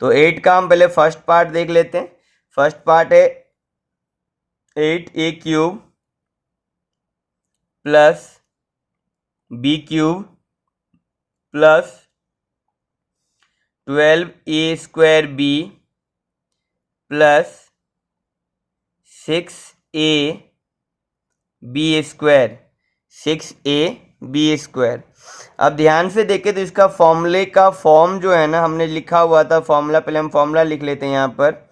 तो 8 का हम पहले फर्स्ट पार्ट देख लेते हैं। फर्स्ट पार्ट है 8a cube plus b cube plus 12a square b plus 6a b square, 6a b square. अब ध्यान से देखें तो इसका फॉर्मूले का फॉर्म जो है ना, हमने लिखा हुआ था फॉर्मूला, पहले हम फॉर्मूला लिख लेते हैं। यहाँ पर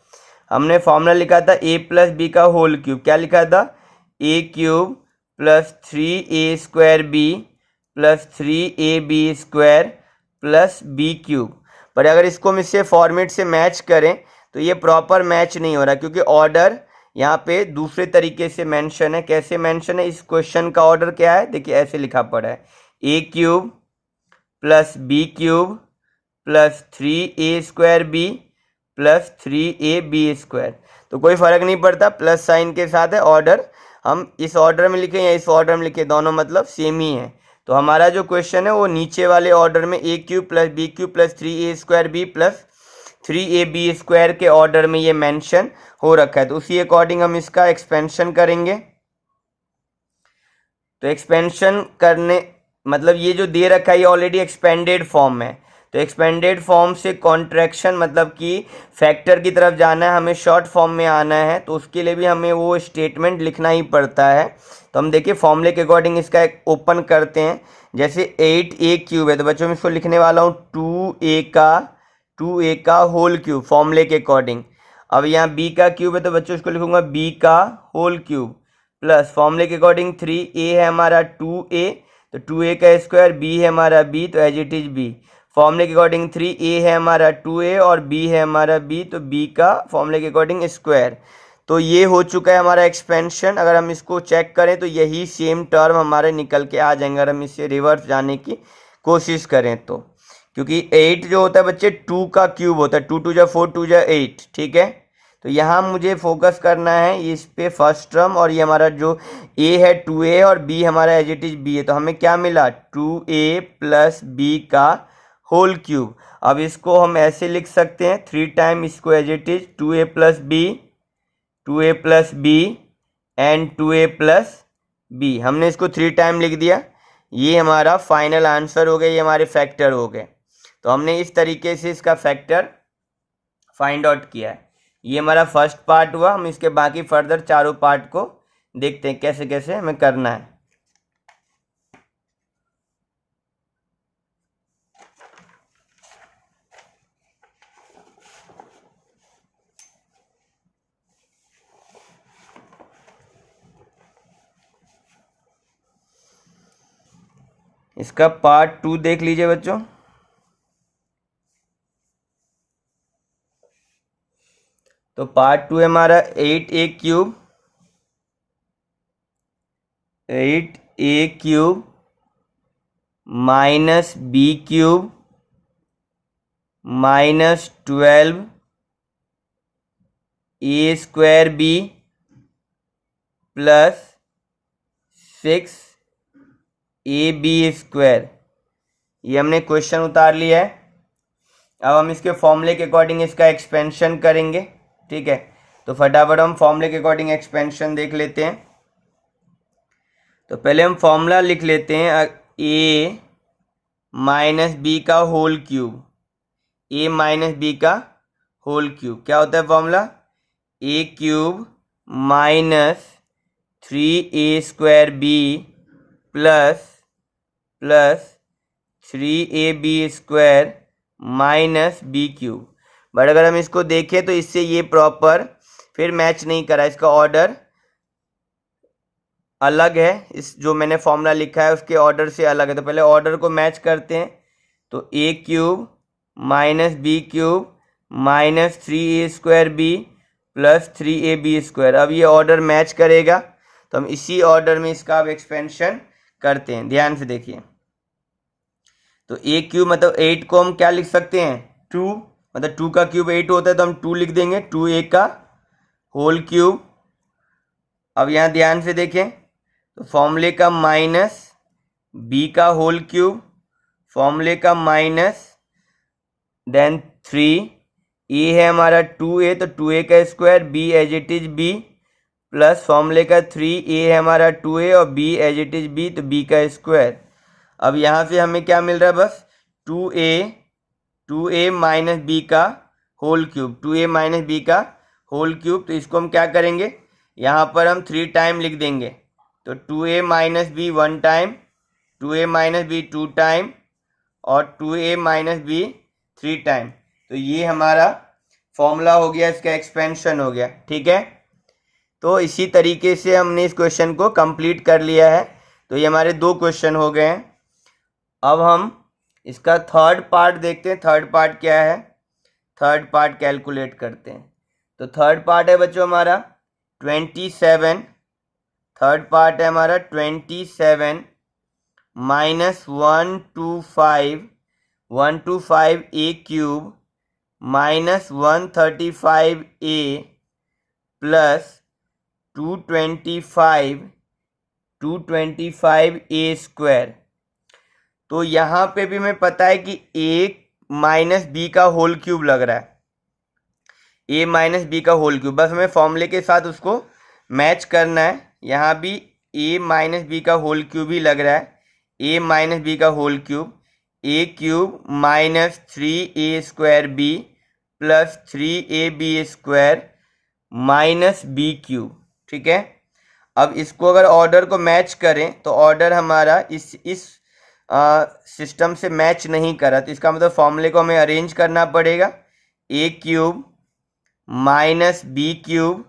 हमने फॉर्मूला लिखा था a प्लस बी का होल क्यूब, क्या लिखा था, a cube plus 3a square b plus 3ab square plus b cube. पर अगर इसको हम इससे फॉर्मेट से मैच करें तो ये प्रॉपर मैच नहीं हो रहा, क्योंकि ऑर्डर यहाँ पे दूसरे तरीके से मेंशन है। कैसे मेंशन है, इस क्वेश्चन का ऑर्डर क्या है, देखिए ऐसे लिखा पड़ा है, a cube plus B cube plus 3a square b plus 3ab square. तो कोई फर्क नहीं पड़ता, प्लस साइन के साथ है, ऑर्डर हम इस ऑर्डर में लिखें या इस ऑर्डर में लिखें, दोनों मतलब सेम ही है। तो हमारा जो क्वेश्चन है वो नीचे वाले ऑर्डर में a cube plus B cube plus 3a square b plus 3ab square के ऑर्डर में ये मेंशन हो रखा है। तो उसी अकॉर्डिंग हम इसका एक्सपेंशन करेंगे। तो एक्सपेंशन करने मतलब ये जो दे रखा है ये ऑलरेडी एक्सपेंडेड फॉर्म है, तो एक्सपेंडेड फॉर्म से कॉन्ट्रैक्शन मतलब कि फैक्टर की तरफ जाना है, हमें शॉर्ट फॉर्म में आना है, तो उसके लिए भी हमें वो स्टेटमेंट लिखना ही पड़ता है। तो हम देखिए फॉर्मूले के अकॉर्डिंग इसका एक ओपन करते हैं। जैसे 8a क्यूब है तो बच्चों मैं इसको लिखने वाला हूँ 2a का होल क्यूब फॉर्मूले के अकॉर्डिंग। अब यहाँ b का क्यूब है तो बच्चों इसको लिखूंगा b का होल क्यूब प्लस फॉर्मूले के अकॉर्डिंग 3a है हमारा 2a, तो 2a का स्क्वायर, b है हमारा b, तो एज इट इज b। फॉर्मूले के अकॉर्डिंग 3a है हमारा 2a और b है हमारा b, तो b का फॉर्मूले के अकॉर्डिंग स्क्वायर। तो ये हो चुका है हमारा एक्सपेंशन। अगर हम इसको चेक करें तो यही सेम टर्म हमारे निकल के आ जाएंगे अगर हम इससे रिवर्स जाने की कोशिश करें तो, क्योंकि 8 जो होता है बच्चे 2 का क्यूब होता है, 2 2 जा 4 2 जा 8। ठीक है, तो यहाँ मुझे फोकस करना है इस पे फर्स्ट टर्म, और ये हमारा जो a है 2a और b हमारा एज इट इज b है, तो हमें क्या मिला 2a प्लस b का होल क्यूब। अब इसको हम ऐसे लिख सकते हैं 3 टाइम इसको as it is 2a plus b, 2a plus b and 2a plus b। हमने इसको 3 टाइम लिख दिया, ये हमारा फाइनल आंसर हो गया, ये हमारे फैक्टर हो गए। तो हमने इस तरीके से इसका फैक्टर फाइंड आउट किया है। ये हमारा फर्स्ट पार्ट हुआ। हम इसके बाकी फर्दर चारों पार्ट को देखते हैं कैसे कैसे हमें करना है। इसका पार्ट 2 देख लीजिए बच्चों। तो पार्ट 2 है हमारा 8a³ 8a³ minus b³ minus 12a² plus 6ab²। ये हमने क्वेश्चन उतार लिया है। अब हम इसके फॉर्मूले के अकॉर्डिंग इसका एक्सपेंशन करेंगे, ठीक है। तो फटाफट हम फॉर्मूले के अकॉर्डिंग एक्सपेंशन देख लेते हैं। तो पहले हम फॉर्मूला लिख लेते हैं a माइनस बी का whole cube, a minus B का होल क्यूब क्या होता है formula, a³ minus 3a² plus 3ab² minus b³। But अगर हम इसको देखें तो इससे ये प्रॉपर फिर मैच नहीं करा, इसका ऑर्डर अलग है। इस जो मैंने फॉर्मूला लिखा है उसके ऑर्डर से अलग है। तो पहले ऑर्डर को मैच करते हैं। तो a³ minus b³ minus 3a² plus 3ab²। अब ये ऑर्डर मैच करेगा तो हम इसी ऑर्डर में इसका अब एक्सपेंशन करते हैं। ध्यान से देखिए। तो a³ मतलब 8 को हम क्या लिख सकते हैं 2, मतलब 2 का क्यूब 8 होता है तो हम 2 लिख देंगे, 2a का होल क्यूब। अब यहाँ ध्यान से देखें तो फॉर्मूले का माइनस b का होल क्यूब, फॉर्मूले का माइनस देन 3, a है हमारा 2a तो 2a का square, b as it is b plus फॉर्मूले का 3a है हमारा 2a और b as it is b तो b का स्क्वायर। अब यहाँ से हमें क्या मिल रहा है बस 2a माइनस b का whole cube, 2a minus b का होल क्यूब। तो इसको हम क्या करेंगे यहाँ पर हम 3 टाइम लिख देंगे। तो 2a minus b 1 time, 2a minus b 2 time और 2a माइनस b 3 टाइम। तो ये हमारा फॉर्मूला हो गया, इसका एक्सपेंशन हो गया, ठीक है। तो इसी तरीके से हमने इस क्वेश्चन को कंप्लीट कर लिया है। तो ये हमारे 2 क्वेश्चन हो गए हैं। अब हम इसका थर्ड पार्ट देखते हैं। थर्ड पार्ट क्या है, थर्ड पार्ट कैलकुलेट करते हैं। तो थर्ड पार्ट है बच्चों हमारा 27, थर्ड पार्ट है हमारा 27 minus 125a³ minus 135a plus 225a²। तो यहाँ पे भी हमें पता है कि a माइनस बी का होल क्यूब लग रहा है, a माइनस बी का होल क्यूब, बस हमें फॉर्मूले के साथ उसको मैच करना है। यहाँ भी a माइनस बी का होल क्यूब ही लग रहा है, a माइनस बी का whole cube, a³ minus 3a² plus 3ab² minus b³, ठीक है। अब इसको अगर ऑर्डर को मैच करें तो ऑर्डर हमारा इस सिस्टम से मैच नहीं करा, तो इसका मतलब फॉर्मूले को हमें अरेंज करना पड़ेगा। a³ माइनस b³,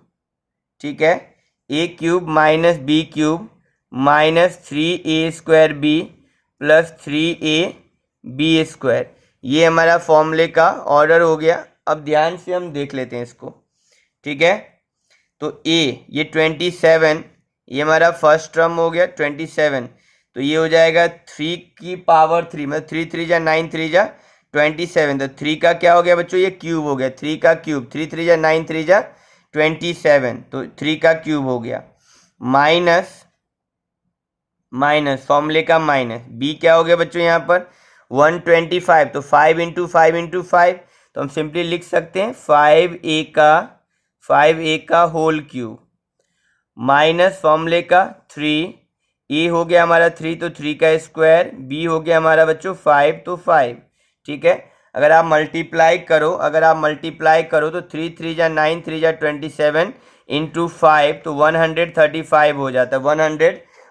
ठीक है, a³ minus b³ minus 3a² plus 3ab²। ये हमारा फॉर्मूले का ऑर्डर हो गया। अब ध्यान से हम देख लेते हैं इसको, ठीक है। तो ये 27, ये हमारा फर्स्ट टर्म हो गया 27। तो ये हो जाएगा 3 की पावर 3, मतलब 3 3 जा 9 3 जा 27। तो 3 का क्या हो गया बच्चों, ये क्यूब हो गया, 3 का क्यूब, 3 3 जा 9 3 जा 27। तो 3 का क्यूब हो गया माइनस फॉर्मूले का माइनस b क्या हो गया बच्चों यहाँ पर 125। तो 5 इंटू 5 इंटू 5, तो हम सिंपली लिख सकते हैं 5a का होल क्यूब माइनस फॉर्मूले का 3, a हो गया हमारा 3 तो 3 का स्क्वायर, b हो गया हमारा बच्चों 5 तो 5, ठीक है। अगर आप मल्टीप्लाई करो तो 3 3 जा 9 3 जा 27 इंटू 5 तो 135 हो जाता है,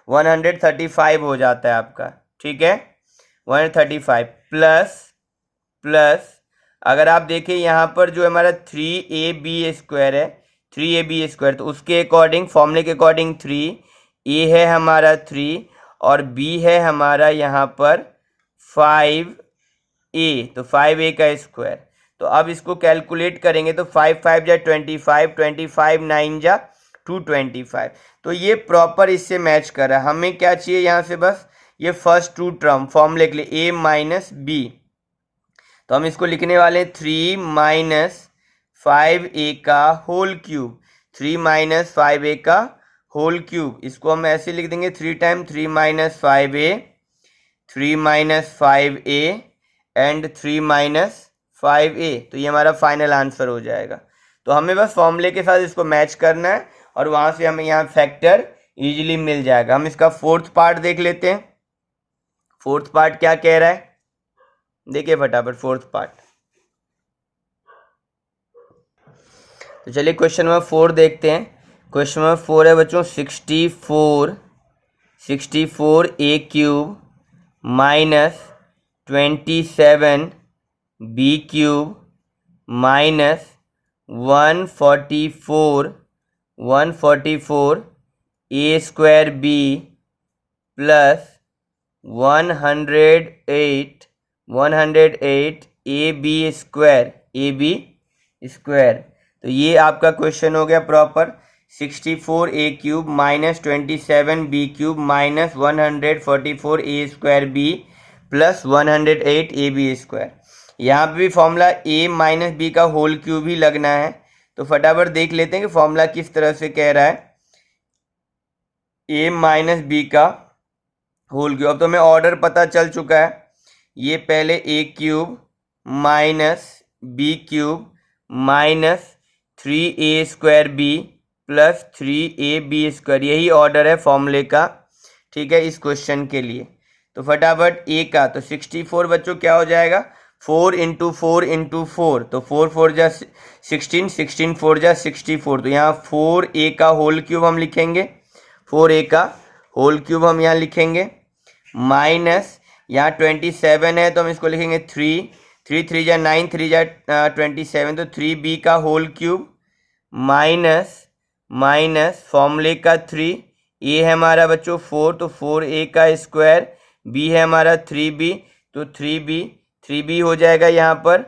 135 हो जाता है आपका, ठीक है। 135 प्लस अगर आप देखें यहाँ पर जो हमारा 3ab² है, 3ab², तो उसके अकॉर्डिंग फॉर्मूले के अकॉर्डिंग 3 a है हमारा 3 और b है हमारा यहाँ पर 5a, तो 5a का स्क्वायर। तो अब इसको कैलकुलेट करेंगे तो 5 5 जा 25, 25 9 जा 225। तो ये प्रॉपर इससे मैच कर रहा है। हमें क्या चाहिए यहाँ से, बस ये फर्स्ट टू टर्म फॉर्मूले के लिए a माइनस बी, तो हम इसको लिखने वाले हैं 3 माइनस 5a का होल क्यूब, 3 माइनस 5a का होल क्यूब। इसको हम ऐसे लिख देंगे 3 time 3 minus 5a, 3 minus 5a and 3 minus 5a। तो ये हमारा फाइनल आंसर हो जाएगा। तो हमें बस फॉर्मूले के साथ इसको मैच करना है और वहाँ से हमें यहाँ फैक्टर इजीली मिल जाएगा। हम इसका फोर्थ पार्ट देख लेते हैं। फोर्थ पार्ट क्या कह रहा है, देखिए फटाफट फोर्थ पार्ट। तो चलिए क्वेश्चन नंबर 4 देखते हैं। क्वेश्चन नंबर 4 है बच्चों 64a cube minus 27b cube minus 144a square b plus 108 a b square. तो ये आपका क्वेश्चन हो गया proper. 64a cube minus 27b cube minus 144a square b plus 108 a b square. यहाँ पे भी फॉर्मूला a माइनस बी का whole cube ही लगना है। तो फटाफट देख लेते हैं कि फॉर्मूला किस तरह से कह रहा है, a माइनस बी का होल क्यूब। अब तो हमें ऑर्डर पता चल चुका है। ये पहले a cube minus B cube minus 3a square b plus 3ab square, यही ऑर्डर है फॉर्मूले का, ठीक है, इस क्वेश्चन के लिए। तो फटाफट a का, तो 64 बच्चों क्या हो जाएगा, 4 इंटू 4 इंटू 4, तो 4 4 जा 16, 16 4 जा 64। तो यहाँ 4a का होल क्यूब हम लिखेंगे, 4a का होल क्यूब हम यहाँ लिखेंगे, माइनस यहाँ 27 है तो हम इसको लिखेंगे 3, 3 3 जा 9, 3 जा 27, तो 3b का होल क्यूब माइनस फॉर्मूले का 3, a है हमारा बच्चों 4, तो 4a का स्क्वायर, b है हमारा 3b, तो 3b हो जाएगा यहाँ पर,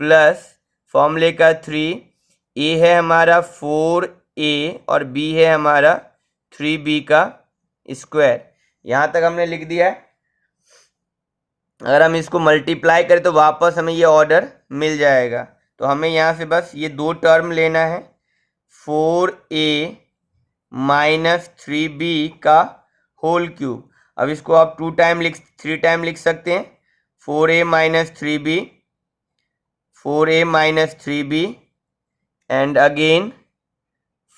प्लस फॉर्मूले का 3, a है हमारा 4a और b है हमारा 3b का स्क्वायर। यहाँ तक हमने लिख दिया है। अगर हम इसको मल्टीप्लाई करें तो वापस हमें ये ऑर्डर मिल जाएगा। तो हमें यहाँ से बस ये दो टर्म लेना है, 4a माइनस 3b का होल क्यूब। अब इसको आप 3 टाइम लिख सकते हैं, 4a minus 3b and again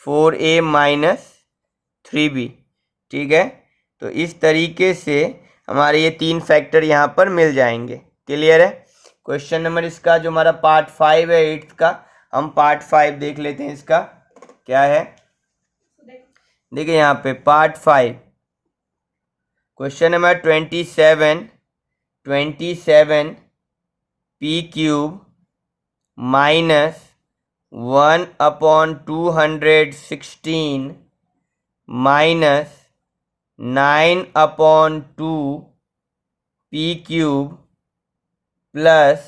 4a minus 3b, ठीक है। तो इस तरीके से हमारे ये 3 फैक्टर यहाँ पर मिल जाएंगे। क्लियर है। क्वेश्चन नंबर इसका जो हमारा पार्ट 5 है 8th का, हम पार्ट 5 देख लेते हैं। इसका क्या है, देखिए यहाँ पे part 5 question number 27 p cube minus 1/216 minus 9/2 p cube plus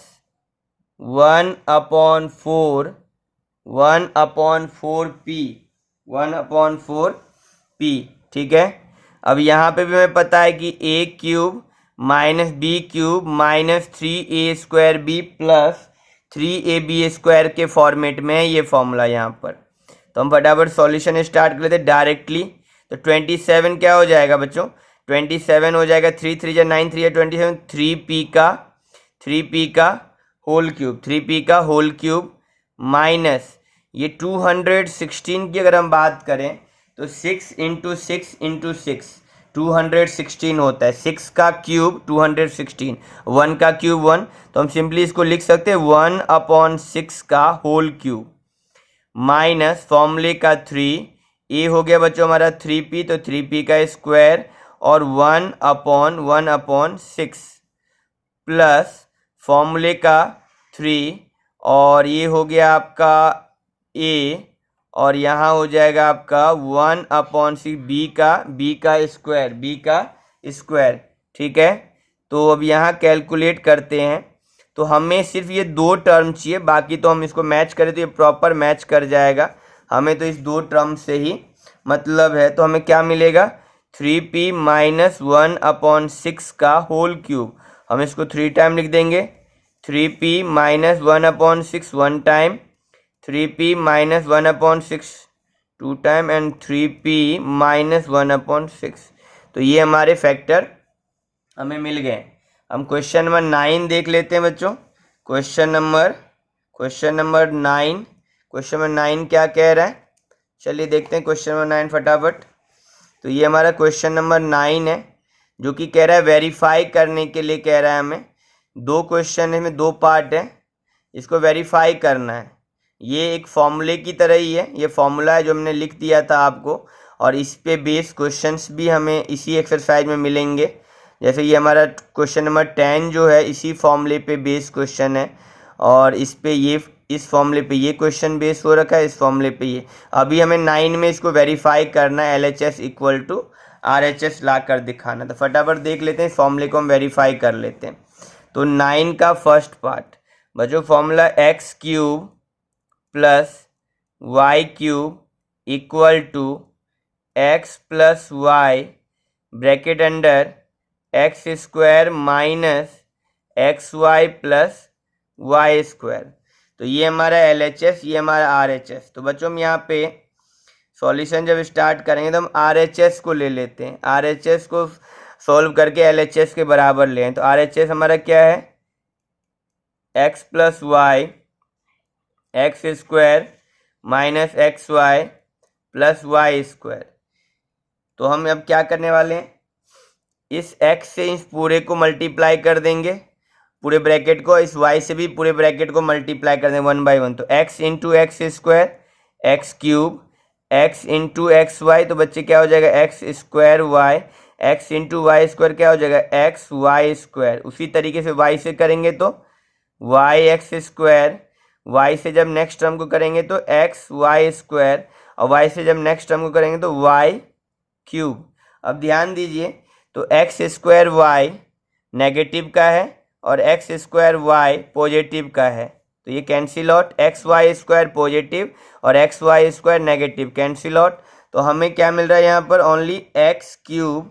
1/4p, ठीक है। अब यहाँ पे भी हमें पता है कि a cube minus b cube minus 3a square b plus 3ab square के फॉर्मेट में है ये फॉर्मूला यहाँ पर। तो हम फटाफट सॉल्यूशन स्टार्ट कर लेते हैं डायरेक्टली। तो 27 क्या हो जाएगा बच्चों, 27 हो जाएगा 3 3 जा 9, 3 या 27, 3p का होल क्यूब, 3p का होल क्यूब माइनस ये 216 की अगर हम बात करें तो 6 इंटू 6 इंटू 6 216 होता है। 6 का क्यूब 216, 1 का क्यूब 1, तो हम सिंपली इसको लिख सकते हैं 1/6 का होल क्यूब माइनस फॉर्मूले का 3, ए हो गया बच्चों हमारा 3p, तो 3p का स्क्वायर और 1/6 प्लस फॉर्मूले का 3 और ये हो गया आपका a और यहाँ हो जाएगा आपका 1/6 b का स्क्वायर, स्क्वायर। ठीक है, तो अब यहाँ कैलकुलेट करते हैं। तो हमें सिर्फ ये दो टर्म चाहिए, बाकी तो हम इसको मैच करें तो ये प्रॉपर मैच कर जाएगा। हमें तो इस दो टर्म से ही मतलब है। तो हमें क्या मिलेगा, 3p माइनस 1/6 का होल क्यूब। हम इसको 3 टाइम लिख देंगे, 3p minus 1/6 1 time, 3p minus 1/6 2 time and 3p minus 1/6। तो ये हमारे फैक्टर हमें मिल गए। हम क्वेश्चन नंबर 9 देख लेते हैं बच्चों। क्वेश्चन नंबर 9, क्वेश्चन नंबर 9 क्या कह रहा है, चलिए देखते हैं क्वेश्चन नंबर 9 फटाफट। तो ये हमारा क्वेश्चन नंबर 9 है, जो कि कह रहा है वेरीफाई करने के लिए कह रहा है हमें। दो क्वेश्चन है, इसमें दो पार्ट है, इसको वेरीफाई करना है। ये एक फॉर्मूले की तरह ही है, ये फॉर्मूला है जो हमने लिख दिया था आपको, और इस पे बेस क्वेश्चंस भी हमें इसी एक्सरसाइज में मिलेंगे। जैसे ये हमारा क्वेश्चन नंबर 10 जो है इसी फॉर्मूले पे बेस क्वेश्चन है, और इस पे ये इस फॉर्मूले पे ये क्वेश्चन बेस हो रखा है, इस फॉर्मूले पे ये। अभी हमें 9 में इसको वेरीफाई करना है, LHS इक्वल टू RHS ला कर दिखाना। तो फटाफट देख लेते हैं, इस फॉर्मूले को हम वेरीफाई कर लेते हैं। तो 9 का फर्स्ट पार्ट बच्चों, formula x cube plus y cube equal to x plus y bracket under x square minus x Y plus Y square. तो ये हमारा LHS, ये हमारा RHS। तो बच्चों हम यहाँ पे सॉल्यूशन जब स्टार्ट करेंगे तो हम RHS को ले लेते हैं, RHS को सॉल्व करके LHS के बराबर लें। तो RHS हमारा क्या है, x plus y x square minus x Y plus Y square. तो हम अब क्या करने वाले हैं, इस x से इस पूरे को मल्टीप्लाई कर देंगे, पूरे ब्रैकेट को, इस y से भी पूरे ब्रैकेट को मल्टीप्लाई कर देंगे 1 बाई 1। तो x into x square x cube, x into x y, तो बच्चे क्या हो जाएगा x square y, x into y square क्या हो जाएगा एक्स वाई स्क्वायर। उसी तरीके से y से करेंगे तो वाई एक्स स्क्वायर, y से जब नेक्स्ट टर्म को करेंगे तो एक्स वाई स्क्वायर, और y से जब नेक्स्ट टर्म को करेंगे तो y क्यूब। अब ध्यान दीजिए, तो एक्स स्क्वायर वाई नेगेटिव का है और एक्स स्क्वायर वाई पॉजिटिव का है, तो ये cancel out, x Y square positive और X Y square negative cancel out. तो हमें क्या मिल रहा है यहाँ पर, only X cube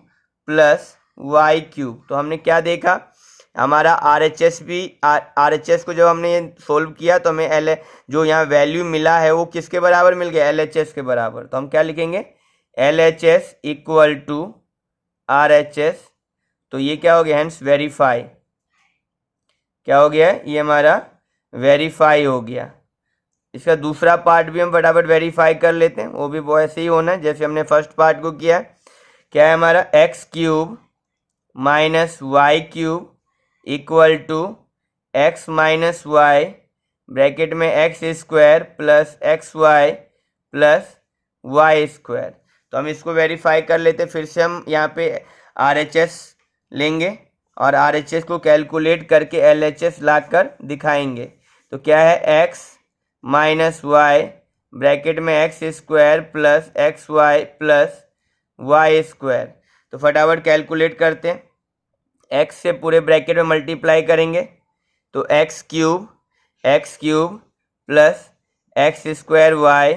plus Y cube. तो हमने क्या देखा, हमारा RHS भी RHS को जब हमने ये सोल्व किया तो हमें जो यहाँ वैल्यू मिला है वो किसके बराबर मिल गया, LHS के बराबर। तो हम क्या लिखेंगे, LHS इक्वल टू RHS। तो ये क्या हो गया, हेंस वेरीफाई, क्या हो गया, ये हमारा वेरीफाई हो गया। इसका दूसरा पार्ट भी हम फटाफट वेरीफाई कर लेते हैं, वो भी वो ऐसे ही होना है जैसे हमने फर्स्ट पार्ट को किया। क्या है हमारा, X cube minus Y cube equal to X minus Y bracket में x square plus x Y plus Y square. तो हम इसको वेरीफाई कर लेते हैं। फिर से हम यहाँ पे RHS लेंगे और RHS को कैलकुलेट करके LHS लाकर दिखाएंगे। तो क्या है, x माइनस वाई ब्रैकेट में x square plus x Y plus Y square. तो फटाफट कैलकुलेट करते हैं, x से पूरे ब्रैकेट में मल्टीप्लाई करेंगे तो x cube plus x square y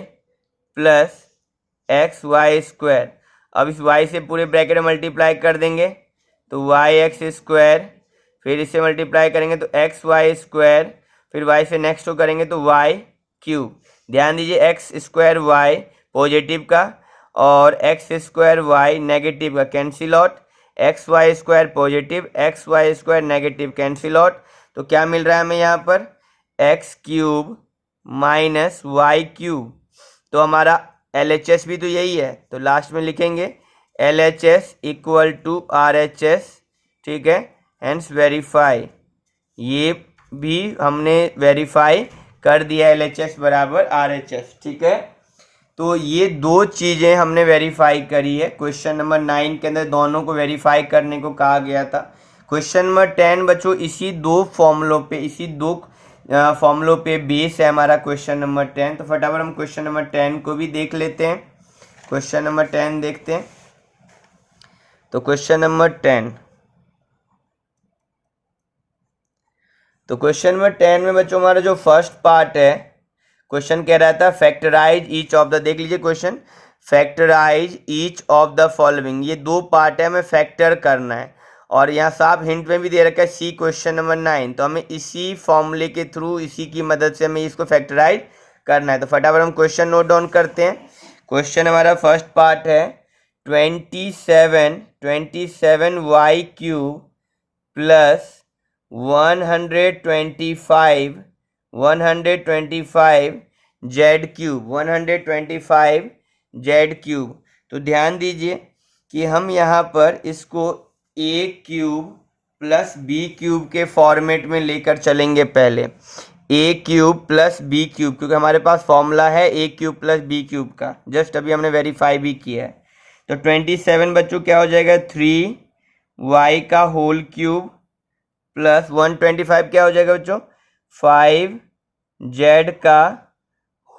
plus x Y square. अब इस y से पूरे ब्रैकेट में मल्टीप्लाई कर देंगे तो वाई एक्स स्क्वायर, फिर इससे मल्टीप्लाई करेंगे तो एक्स वाई स्क्वायर, फिर y से नेक्स्ट को करेंगे तो वाई क्यूब। ध्यान दीजिए, एक्स स्क्वायर वाई पॉजिटिव का और एक्स स्क्वायर वाई नेगेटिव का cancel out, x Y square positive x Y square negative cancel out. तो क्या मिल रहा है हमें यहाँ पर, x cube minus Y cube. तो हमारा LHS भी तो यही है, तो लास्ट में लिखेंगे LHS इक्वल टू RHS। ठीक है, हेंस वेरीफाई, ये भी हमने वेरीफाई कर दिया, LHS बराबर RHS। ठीक है, तो ये दो चीज़ें हमने वेरीफाई करी है। क्वेश्चन नंबर 9 के अंदर दोनों को वेरीफाई करने को कहा गया था। क्वेश्चन नंबर 10 बच्चों इसी दो फॉर्मूलों पे बेस है हमारा क्वेश्चन नंबर 10। तो फटाफट हम क्वेश्चन नंबर 10 को भी देख लेते हैं। क्वेश्चन नंबर 10 देखते हैं। तो क्वेश्चन नंबर 10, तो क्वेश्चन नंबर 10 में बच्चों हमारा जो फर्स्ट पार्ट है, क्वेश्चन कह रहा था फैक्टराइज ईच ऑफ द, देख लीजिए question, factorise each of the following, ये दो पार्ट है, हमें फैक्टर करना है। और यहाँ साफ हिंट में भी दे रखा है सी क्वेश्चन नंबर 9, तो हमें इसी फॉर्मूले के थ्रू, इसी की मदद से हमें इसको फैक्टराइज करना है। तो फटाफट हम क्वेश्चन नोट डाउन करते हैं। क्वेश्चन हमारा फर्स्ट पार्ट है 27 Y cube plus 125 Z cube, 125 Z cube. तो ध्यान दीजिए कि हम यहाँ पर इसको A cube plus B cube के फॉर्मेट में लेकर चलेंगे। पहले A cube plus B cube, क्योंकि हमारे पास फॉर्मूला है A cube plus B cube का, जस्ट अभी हमने वेरीफाई भी किया है। तो 27 बच्चों क्या हो जाएगा, 3y का होल क्यूब प्लस 125 क्या हो जाएगा बच्चों, 5z का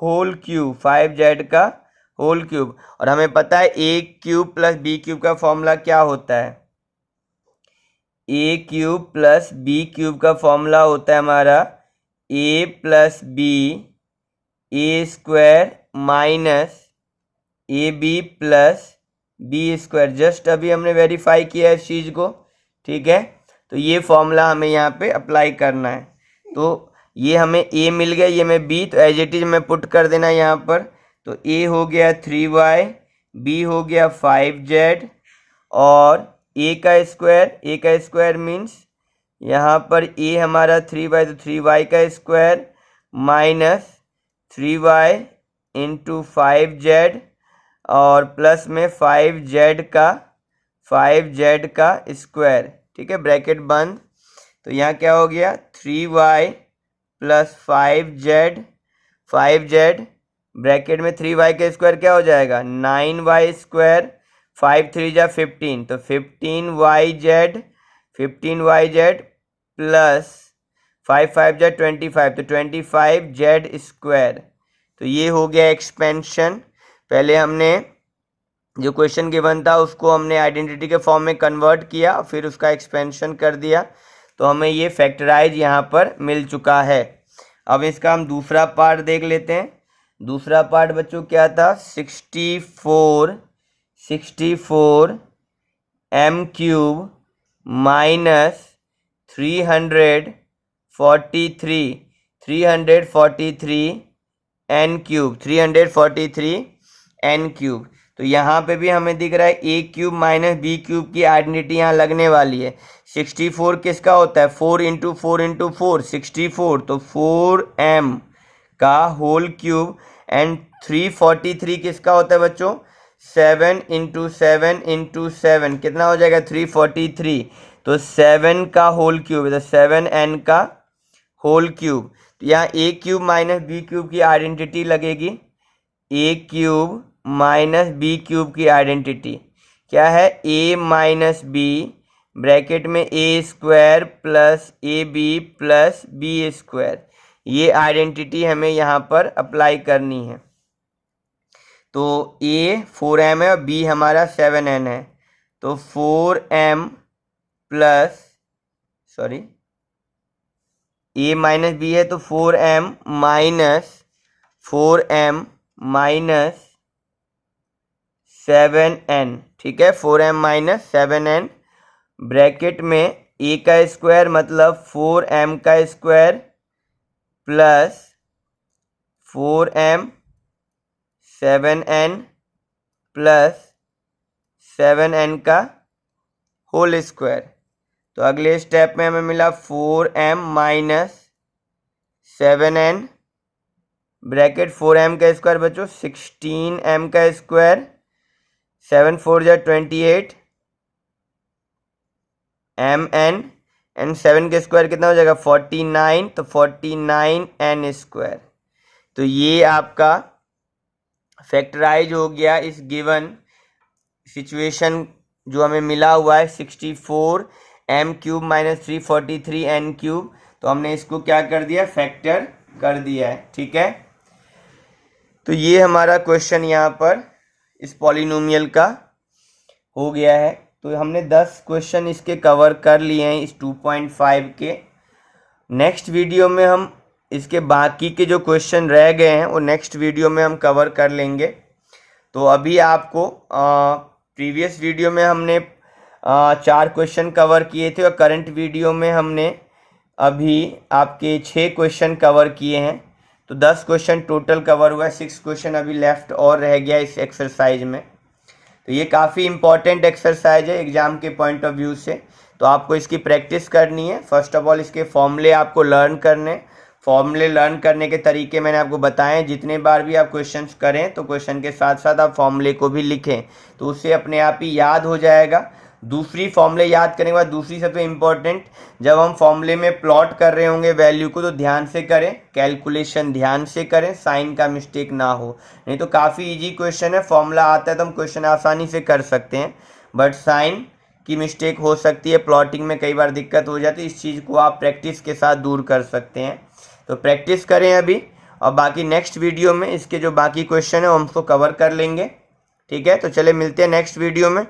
होल क्यूब, 5z का होल क्यूब। और हमें पता है A cube plus B cube का फॉर्मूला क्या होता है, A cube plus B cube का फॉर्मूला होता है हमारा A plus B A square minus A B plus B square. Just अभी हमने वेरीफाई किया है इस चीज़ को, ठीक है। तो ये फॉर्मूला हमें यहाँ पे अप्लाई करना है। तो ये हमें ए मिल गया, ये में बी, तो एज इट इज में पुट कर देना यहाँ पर। तो ए हो गया 3y, बी हो गया 5z, और ए का स्क्वायर मीन्स यहाँ पर ए हमारा 3y, तो 3y का square minus 3y into 5z, और प्लस में 5z का स्क्वायर, ठीक है, ब्रैकेट बंद। तो यहाँ क्या हो गया, 3y प्लस 5z ब्रैकेट में 3y का स्क्वायर क्या हो जाएगा, 9y स्क्वायर, 5 3 जा 15, तो 15yz प्लस 5 5 जा 25, तो 25z स्क्वायर। तो ये हो गया एक्सपेंशन। पहले हमने जो क्वेश्चन गिवन था उसको हमने आइडेंटिटी के फॉर्म में कन्वर्ट किया, फिर उसका एक्सपेंशन कर दिया, तो हमें ये फैक्टराइज यहाँ पर मिल चुका है। अब इसका हम दूसरा पार्ट देख लेते हैं। दूसरा पार्ट बच्चों क्या था, 64 m cube minus 343 n cube, 343 n cube. तो यहाँ पे भी हमें दिख रहा है A cube minus B cube की आइडेंटिटी यहाँ लगने वाली है। 64 किसका होता है, 4 इंटू 4 इंटू 4 64, तो 4m का होल क्यूब, एंड 343 किसका होता है बच्चों, 7 इंटू 7 इंटू 7 कितना हो जाएगा 343, तो 7 का होल क्यूब, तो 7n का होल क्यूब। तो यहाँ A cube minus B cube की आइडेंटिटी लगेगी, A cube minus B cube की आइडेंटिटी क्या है, ए माइनस बी ब्रैकेट में A square plus A B plus B square. ये आइडेंटिटी हमें यहाँ पर अप्लाई करनी है। तो ए 4m है और बी हमारा 7n है, तो 4m प्लस, सॉरी ए माइनस बी है, तो 4m माइनस 7n, ठीक है, 4m माइनस 7n ब्रैकेट में ए का स्क्वायर मतलब 4m का square plus 4m 7n plus 7n का होल स्क्वायर। तो अगले स्टेप में हमें मिला 4m minus 7n bracket 4m का स्क्वायर बच्चों 16m का स्क्वायर, 7 4 जा 28 mn, एंड 7 के स्क्वायर कितना हो जाएगा 49, तो 49n स्क्वायर। तो ये आपका फैक्टराइज हो गया इस गिवन सिचुएशन जो हमें मिला हुआ है 64 m cube minus 343 n cube. तो हमने इसको क्या कर दिया, फैक्टर कर दिया है, ठीक है। तो ये हमारा क्वेश्चन यहाँ पर इस पॉलिनोमियल का हो गया है। तो हमने 10 क्वेश्चन इसके कवर कर लिए हैं इस 2.5 के। नेक्स्ट वीडियो में हम इसके बाकी के जो क्वेश्चन रह गए हैं वो नेक्स्ट वीडियो में हम कवर कर लेंगे। तो अभी आपको प्रीवियस वीडियो में हमने 4 क्वेश्चन कवर किए थे और करंट वीडियो में हमने अभी आपके 6 क्वेश्चन कवर किए हैं। तो 10 क्वेश्चन टोटल कवर हुआ है, 6 क्वेश्चन अभी लेफ्ट और रह गया इस एक्सरसाइज में। तो ये काफ़ी इंपॉर्टेंट एक्सरसाइज है एग्ज़ाम के पॉइंट ऑफ व्यू से। तो आपको इसकी प्रैक्टिस करनी है। फर्स्ट ऑफ ऑल इसके फॉर्मूले आपको लर्न करने। फॉर्मूले लर्न करने के तरीके मैंने आपको बताए। जितने बार भी आप क्वेश्चंस करें तो क्वेश्चन के साथ साथ आप फॉर्मूले को भी लिखें, तो उससे अपने आप ही याद हो जाएगा। दूसरी फॉर्मूले याद करने के बाद दूसरी सबसे इम्पोर्टेंट, जब हम फॉर्मूले में प्लॉट कर रहे होंगे वैल्यू को तो ध्यान से करें, कैलकुलेशन ध्यान से करें, साइन का मिस्टेक ना हो। नहीं तो काफ़ी इजी क्वेश्चन है, फॉर्मूला आता है तो हम क्वेश्चन आसानी से कर सकते हैं, बट साइन की मिस्टेक हो सकती है, प्लॉटिंग में कई बार दिक्कत हो जाती है। इस चीज़ को आप प्रैक्टिस के साथ दूर कर सकते हैं। तो प्रैक्टिस करें अभी, और बाकी नेक्स्ट वीडियो में इसके जो बाकी क्वेश्चन है हम उसको कवर कर लेंगे। ठीक है, तो चले मिलते हैं नेक्स्ट वीडियो में।